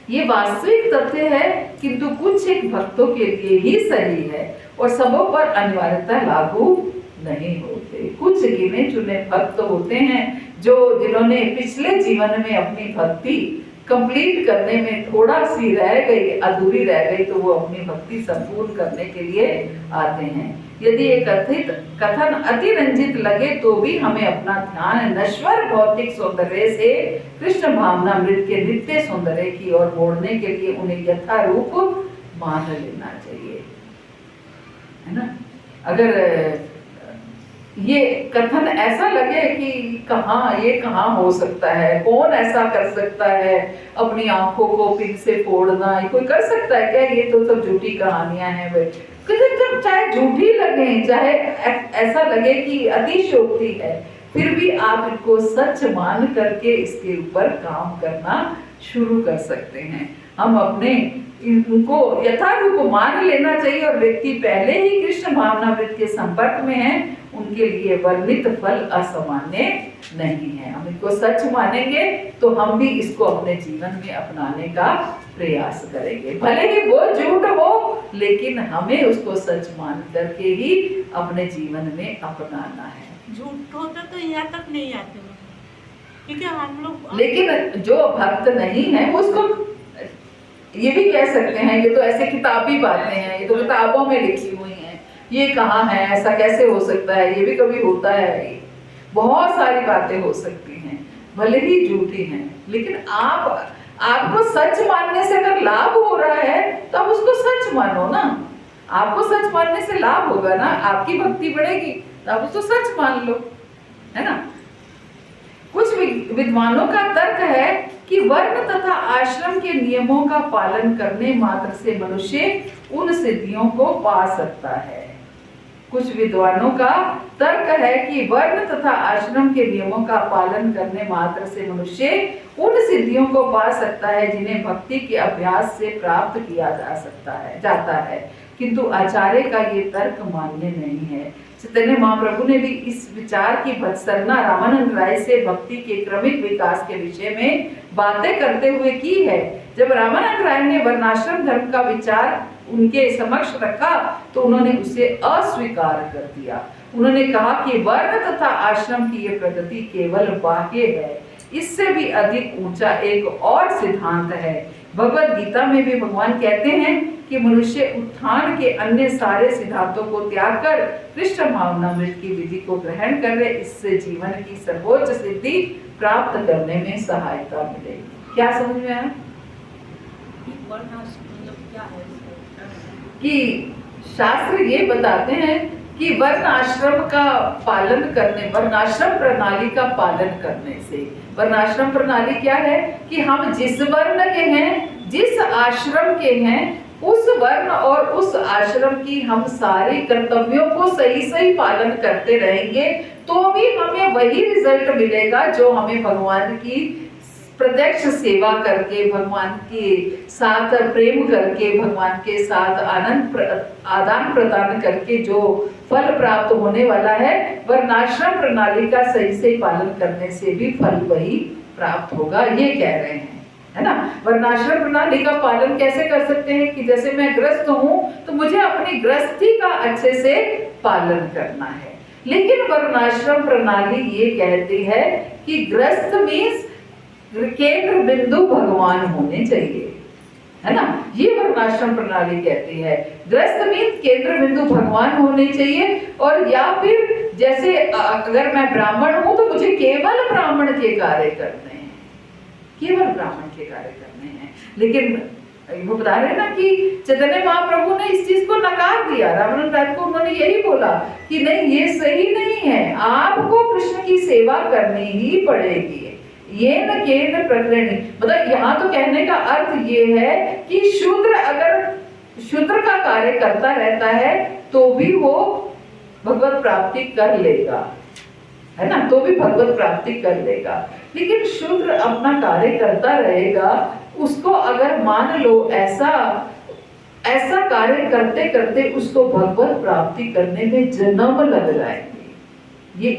ये वास्तविक तथ्य है, किंतु कुछ एक भक्तों के लिए ही सही है और सबों पर अनिवार्यता लागू नहीं होते। कुछ गिने चुने भक्त होते हैं जिन्होंने पिछले जीवन में अपनी भक्ति कंप्लीट करने में थोड़ा सी रह गई, अधूरी रह गई, तो वो अपनी भक्ति संपूर्ण करने के लिए आते हैं। यदि एक कथन अतिरंजित लगे तो भी हमें अपना ध्यान नश्वर भौतिक सौंदर्य से कृष्ण भावनामृत के नित्य सौंदर्य की ओर मोड़ने के लिए उन्हें यथारूप मान लेना चाहिए, है ना। अगर ये कथन ऐसा लगे कि ये कहाँ हो सकता है, कौन ऐसा कर सकता है, अपनी आंखों को पिन से फोड़ना, ये कोई कर सकता है क्या, ये तो सब झूठी कहानियां हैं। जब चाहे झूठी लगे, चाहे ऐसा लगे कि अतिशयोक्ति है, फिर भी आप इनको सच मान करके इसके ऊपर काम करना शुरू कर सकते हैं। हम अपने इनको यथारूप मान लेना चाहिए और व्यक्ति पहले ही कृष्ण भावनामृत के संपर्क में है, उनके लिए वर्णित फल असामान्य नहीं है। हम इनको सच मानेंगे तो हम भी इसको अपने जीवन में अपनाने का प्रयास करेंगे, भले ही वो झूठ हो, लेकिन हमें उसको सच मान करके ही अपने जीवन में अपनाना है। झूठ होता तो यहाँ तक नहीं आते, क्योंकि हम लोग, लेकिन जो भक्त नहीं है उसको ये भी कह सकते हैं, ये तो ऐसे किताबी बातें हैं, ये तो किताबों में लिखी हुई हैं, ये कहाँ है, ऐसा कैसे हो सकता है, ये भी कभी होता है। बहुत सारी बातें हो सकती हैं, भले ही झूठी हैं, लेकिन आपको सच मानने से अगर लाभ हो रहा है तो आप उसको सच मानो ना। आपको सच मानने से लाभ होगा ना, आपकी भक्ति बढ़ेगी, तो आप उसको सच मान लो, है ना। कुछ विद्वानों का तर्क है कि वर्ण तथा आश्रम के नियमों का पालन करने मात्र से मनुष्य उन सिद्धियों को पा सकता है। कुछ विद्वानों का तर्क है कि वर्ण तथा आश्रम के नियमों का पालन करने मात्र से मनुष्य उन सिद्धियों को पा सकता है जिन्हें भक्ति के अभ्यास से प्राप्त किया जाता है, किंतु आचार्य का ये तर्क मान्य नहीं है। चैतन्य महाप्रभु ने भी इस विचार की भत्सना रामानंद राय से भक्ति के क्रमिक विकास के विषय में बातें करते हुए की है। जब रामानंद राय ने वर्णाश्रम धर्म का विचार उनके समक्ष रखा तो उन्होंने उसे अस्वीकार कर दिया। उन्होंने कहा कि वर्ण तथा आश्रम की ये प्रगति केवल बाह्य है, इससे भी अधिक ऊंचा एक और सिद्धांत है। भगवद गीता में भी भगवान कहते हैं कि मनुष्य उत्थान के अन्य सारे सिद्धांतों को त्याग कर कृष्ण भावनामृत की विधि को ग्रहण करे, इससे जीवन की सर्वोच्च सिद्धि प्राप्त करने में सहायता मिलेगी। क्या समझ में आया? कि शास्त्र ये बताते हैं कि वर्ण आश्रम का पालन करने, वर्णाश्रम प्रणाली का पालन करने से, वर्णाश्रम प्रणाली क्या है कि हम जिस वर्ण के हैं, जिस आश्रम के हैं, उस वर्ण और उस आश्रम की हम सारे कर्तव्यों को सही पालन करते रहेंगे तो भी हमें वही रिजल्ट मिलेगा जो हमें भगवान की प्रत्यक्ष सेवा करके, भगवान के साथ प्रेम करके, भगवान के साथ आनंद आदान प्रदान करके जो फल प्राप्त होने वाला है, वर्णाश्रम प्रणाली का सही पालन करने से भी फल वही प्राप्त होगा, ये कह रहे हैं, है ना। वर्णाश्रम प्रणाली का पालन कैसे कर सकते हैं कि जैसे मैं ग्रस्त हूँ तो मुझे अपनी गृहस्थी का अच्छे से पालन करना है, लेकिन वर्णाश्रम प्रणाली ये कहती है कि गृहस्थ मीन्स केंद्र बिंदु भगवान होने चाहिए, है ना। ये वर्णाश्रम प्रणाली कहती है गृहस्थ मीन्स केंद्र बिंदु भगवान होने चाहिए। और या फिर जैसे अगर मैं ब्राह्मण हूं तो मुझे केवल ब्राह्मण के कार्य करने हैं, केवल ब्राह्मण के कार्य करने हैं। लेकिन वो बता रहे ना कि चैतन्य महाप्रभु ने इस चीज को नकार दिया। रामानंद राय को उन्होंने यही बोला कि नहीं, ये सही नहीं है, आपको कृष्ण की सेवा करनी ही पड़ेगी, ये न केंद्र प्रकरणी। मतलब यहाँ तो कहने का अर्थ ये है कि शूद्र अगर शूद्र का कार्य करता रहता है तो भी वो भगवत प्राप्ति कर लेगा, है ना, तो भी भगवत प्राप्ति कर लेगा। लेकिन शूद्र अपना कार्य करता रहेगा, उसको अगर मान लो ऐसा कार्य करते करते उसको भगवत प्राप्ति करने में जन्म लग जाएंगे। ये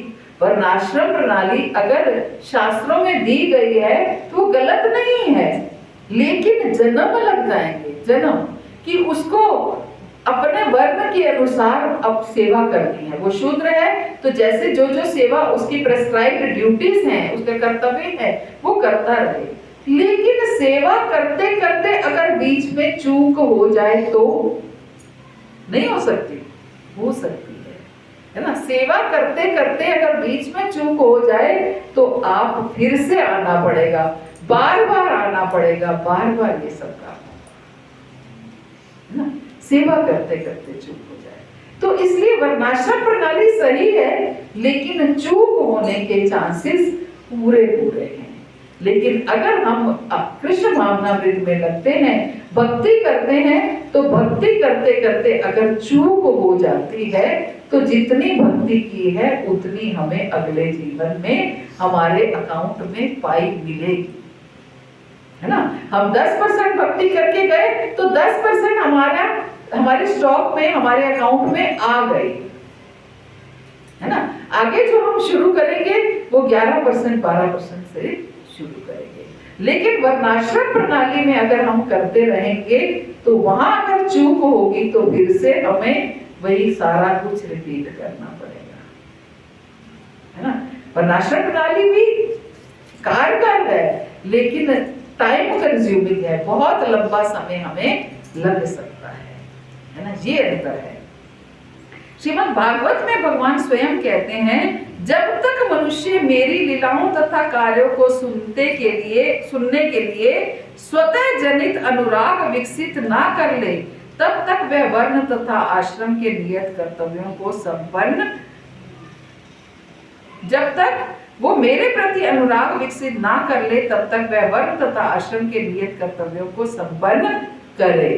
वर्णाश्रम प्रणाली अगर शास्त्रों में दी गई है तो गलत नहीं है, लेकिन जन्म लग जाएंगे, जन्म कि उसको अपने वर्ण के अनुसार अब सेवा करनी है। वो शूद्र है तो जैसे जो जो सेवा उसकी प्रेस्क्राइब्ड ड्यूटीज हैं, उसके कर्तव्य है, वो करता रहे। लेकिन सेवा करते करते अगर बीच में चूक हो जाए तो नहीं हो सकती, हो सकती है ना। सेवा करते करते अगर बीच में चूक हो जाए तो आप फिर से आना पड़ेगा, बार बार आना पड़ेगा, बार बार ये सब काम है ना, सेवा करते करते चूक हो जाए। तो इसलिए वर्णाश्रम प्रणाली सही है, लेकिन चूक होने के चांसेस पूरे हैं। लेकिन अगर हम कृष्ण भावनामृत में लगते हैं, भक्ति करते हैं, तो भक्ति करते करते अगर चूक हो जाती है तो जितनी भक्ति की है उतनी हमें अगले जीवन में हमारे अकाउंट में पाई मिलेगी, है ना। हम 10% भक्ति करके गए तो 10% हमारे स्टॉक में, हमारे अकाउंट में आ गई, है ना। आगे जो हम शुरू करेंगे वो 11% 12% से शुरू करेंगे। लेकिन वर्णाश्रम प्रणाली में अगर हम करते रहेंगे तो वहां अगर चूक होगी तो फिर से हमें वही सारा कुछ रिपीट करना पड़ेगा, है ना। वर्णाश्रम प्रणाली भी कारगर है, लेकिन टाइम कंज्यूमिंग है, बहुत लंबा समय हमें लग सकता है ना, ये अंतर है। श्रीमद् भागवत में भगवान स्वयं कहते हैं, जब तक मनुष्य मेरी लीलाओं तथा कार्यों को सुनने के लिए स्वतः जनित अनुराग विकसित ना कर ले, तब तक वह वर्ण तथा आश्रम के नियत कर्तव्यों को संपन्न, जब तक वो मेरे प्रति अनुराग विकसित ना कर ले तब तक वह वर्ण तथा आश्रम के नियत कर्तव्यों को संपन्न करे।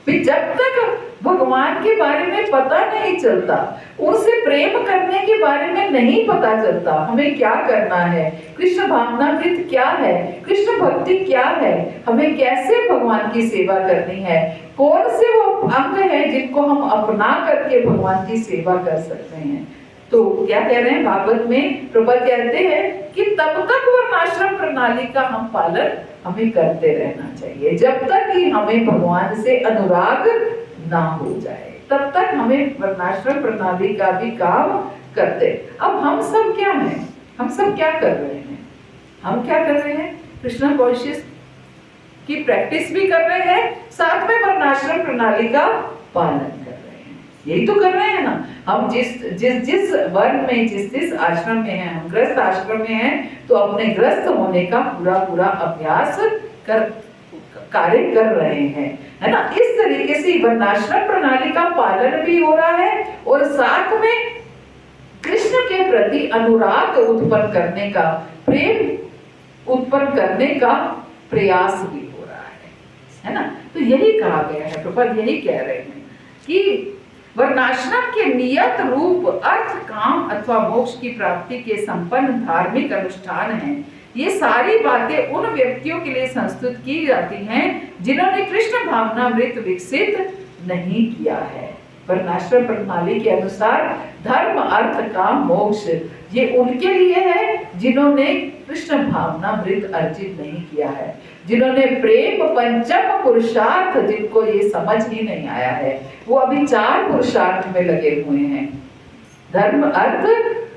फिर जब तक भगवान के बारे में पता नहीं चलता, उनसे प्रेम करने के बारे में नहीं पता चलता, हमें क्या करना है, कृष्ण भावनामृत क्या है, कृष्ण भक्ति क्या है, हमें कैसे भगवान की सेवा करनी है, कौन से वो अंग है जिनको हम अपना करके भगवान की सेवा कर सकते हैं। तो क्या कह रहे हैं भागवत में, प्रभुपाद कहते हैं कि तब तक वर्णाश्रम प्रणाली का हम पालन हमें करते रहना चाहिए, जब तक कि हमें भगवान से अनुराग ना हो जाए, तब तक हमें वर्णाश्रम प्रणाली का भी काम करते। अब हम सब क्या हैं, हम सब क्या कर रहे हैं, हम क्या कर रहे हैं, कृष्ण कॉन्शियस की प्रैक्टिस भी कर रहे हैं, साथ में वर्णाश्रम प्रणाली का पालन कर रहे हैं, यही तो कर रहे हैं ना। हम जिस वर्ण में, जिस आश्रम में हैं, हम गृहस्थ आश्रम में हैं, तो अपने गृहस्थ होने का पूरा अभ्यास कार्य कर रहे हैं, है ना। इस तरीके से वर्णाश्रम प्रणाली का पालन भी हो रहा है और साथ में कृष्ण के प्रति अनुराग उत्पन्न करने का, प्रेम उत्पन्न करने का प्रयास भी हो रहा है ना। तो यही कहा गया है, प्रभुपाद यही कह रहे हैं कि वर्णाश्रम के नियत रूप अर्थ, काम अथवा मोक्ष की प्राप्ति के संपन्न धार्मिक अनुष्ठान हैं। ये सारी बातें उन व्यक्तियों के लिए संस्तुत की जाती हैं जिन्होंने कृष्ण भावनामृत विकसित नहीं किया है। वर्णाश्रम प्रणाली के अनुसार धर्म, अर्थ, काम, मोक्ष ये उनके लिए है जिन्होंने कृष्ण भावनामृत अर्जित नहीं किया है, जिन्होंने प्रेम पंचम पुरुषार्थ, जिनको ये समझ ही नहीं आया है, वो अभी 4 पुरुषार्थ में लगे हुए हैं, धर्म, अर्थ,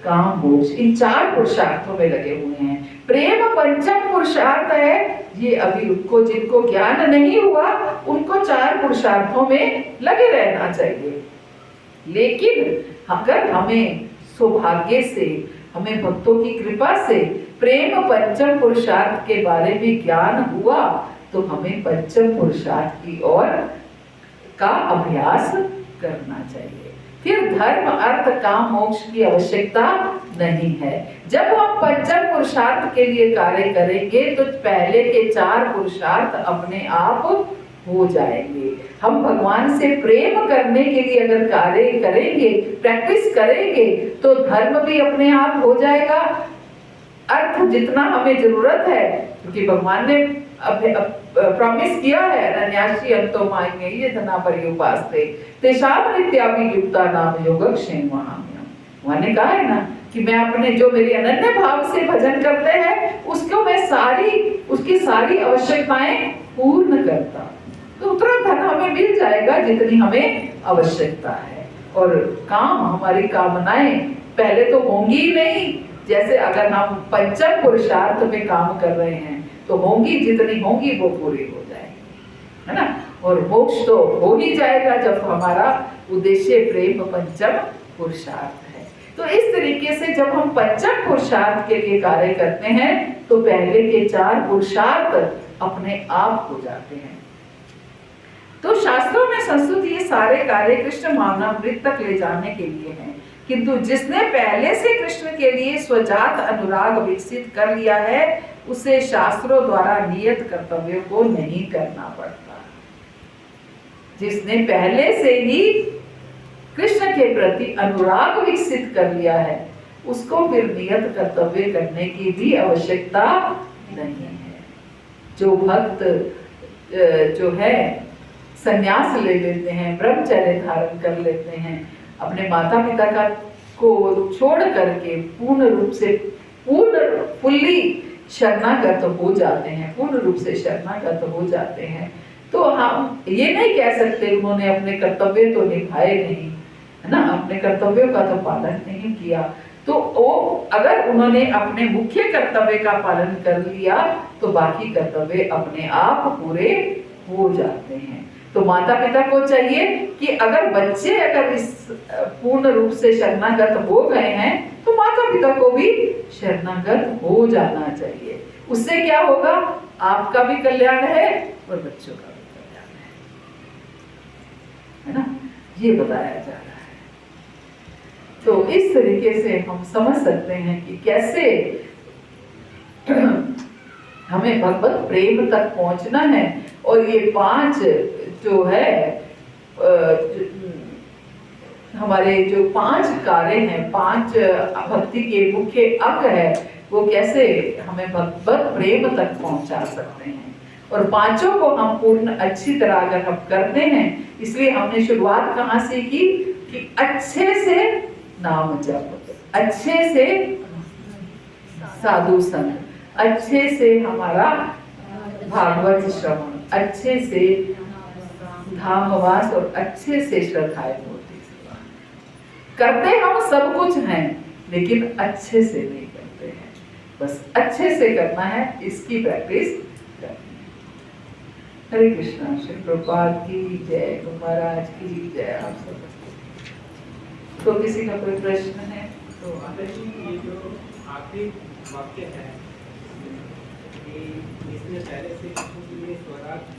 काम, मोक्ष, इन 4 पुरुषार्थों में लगे हुए हैं। प्रेम पंचम पुरुषार्थ है, ये अभी उनको, जिनको ज्ञान नहीं हुआ, उनको 4 पुरुषार्थों में लगे रहना चाहिए। लेकिन अगर हमें सौभाग्य से, हमें भक्तों की कृपा से प्रेम पंचम पुरुषार्थ के बारे में ज्ञान हुआ, तो हमें पंचम पुरुषार्थ की ओर का अभ्यास करना चाहिए। फिर धर्म, अर्थ, काम, मोक्ष की आवश्यकता नहीं है। जब हम पंचम पुरुषार्थ के लिए कार्य करेंगे तो पहले के 4 पुरुषार्थ अपने आप हो जाएंगे। हम भगवान से प्रेम करने के लिए अगर कार्य करेंगे, प्रैक्टिस करेंगे, तो धर्म भी अपने आप हो जाएगा। अर्थ जितना हमें जरूरत है, क्योंकि भगवान ने प्रॉमिस किया है, अनन्यासी अंतो मायने ये धना पर्युपास्ते तेषाम नित्याभियुक्ता नाम योगक्षेमहाम्यहम्। भगवान ने कहा है ना कि मैं अपने जो मेरे अनन्य भाव से भजन करते हैं उसको मैं उसकी सारी आवश्यकताएं पूर्ण करता, तो उतना धन हमें मिल जाएगा जितनी हमें आवश्यकता है। और काम, हमारी कामनाएं पहले तो होंगी ही नहीं। जैसे अगर हम पंचम पुरुषार्थ में काम कर रहे हैं तो होंगी, जितनी होंगी वो पूरी हो जाएगी, है ना। और मोक्ष तो हो ही जाएगा जब हमारा उद्देश्य प्रेम पंचम पुरुषार्थ है। तो इस तरीके से जब हम पंचम पुरुषार्थ के लिए कार्य करते हैं तो पहले के 4 पुरुषार्थ अपने आप हो जाते हैं। तो शास्त्रों में संस्तुत ये सारे कार्य कृष्ण भावनामृत तक ले जाने के लिए हैं, किंतु जिसने पहले से कृष्ण के लिए स्वजात अनुराग विकसित कर लिया है उसे शास्त्रों द्वारा नियत कर्तव्यों को नहीं करना पड़ता। जिसने पहले से ही कृष्ण के प्रति अनुराग विकसित कर लिया है उसको फिर नियत कर्तव्य करने की भी आवश्यकता नहीं है। जो भक्त जो है संन्यास ले लेते हैं, ब्रह्मचर्य धारण कर लेते हैं, अपने माता पिता का को छोड़ करके पूर्ण रूप से फुल्ली शरणागत हो जाते हैं, पूर्ण रूप से शरणागत हो जाते हैं, तो हम ये नहीं कह सकते उन्होंने अपने कर्तव्य तो निभाए नहीं, है ना, अपने कर्तव्यों का तो पालन नहीं किया। तो वो अगर उन्होंने अपने मुख्य कर्तव्य का पालन कर लिया तो बाकी कर्तव्य अपने आप पूरे हो जाते हैं। तो माता पिता को चाहिए कि अगर बच्चे इस पूर्ण रूप से शरणागत हो गए हैं तो माता पिता को भी शरणागत हो जाना चाहिए। उससे क्या होगा, आपका भी कल्याण है और बच्चों का भी कल्याण है ना, ये बताया जा रहा है। तो इस तरीके से हम समझ सकते हैं कि कैसे हमें भगवत प्रेम तक पहुंचना है। और ये 5 जो है हमारे जो 5 कार्य हैं, 5 भक्ति के मुख्य अंग है, वो कैसे हमें भगवत प्रेम तक पहुंचा सकते हैं। और 5 को हम पूर्ण अच्छी तरह अगर हम करते हैं, इसलिए हमने शुरुआत कहाँ से की कि अच्छे से नाम जप, अच्छे से साधु संग, अच्छे से हमारा भागवत श्रवण, अच्छे से धामवास और अच्छे से श्रद्धाएं मूर्ति सेवा करते। हम सब कुछ हैं लेकिन अच्छे से नहीं करते हैं, बस अच्छे से करना है, इसकी प्रैक्टिस करनी है। हरे कृष्णा। श्री प्रभुपाद की जय, गुरु महाराज की जय। आप सब तो किसी का कोई प्रश्न है तो ये जो आखिरी वाक्य है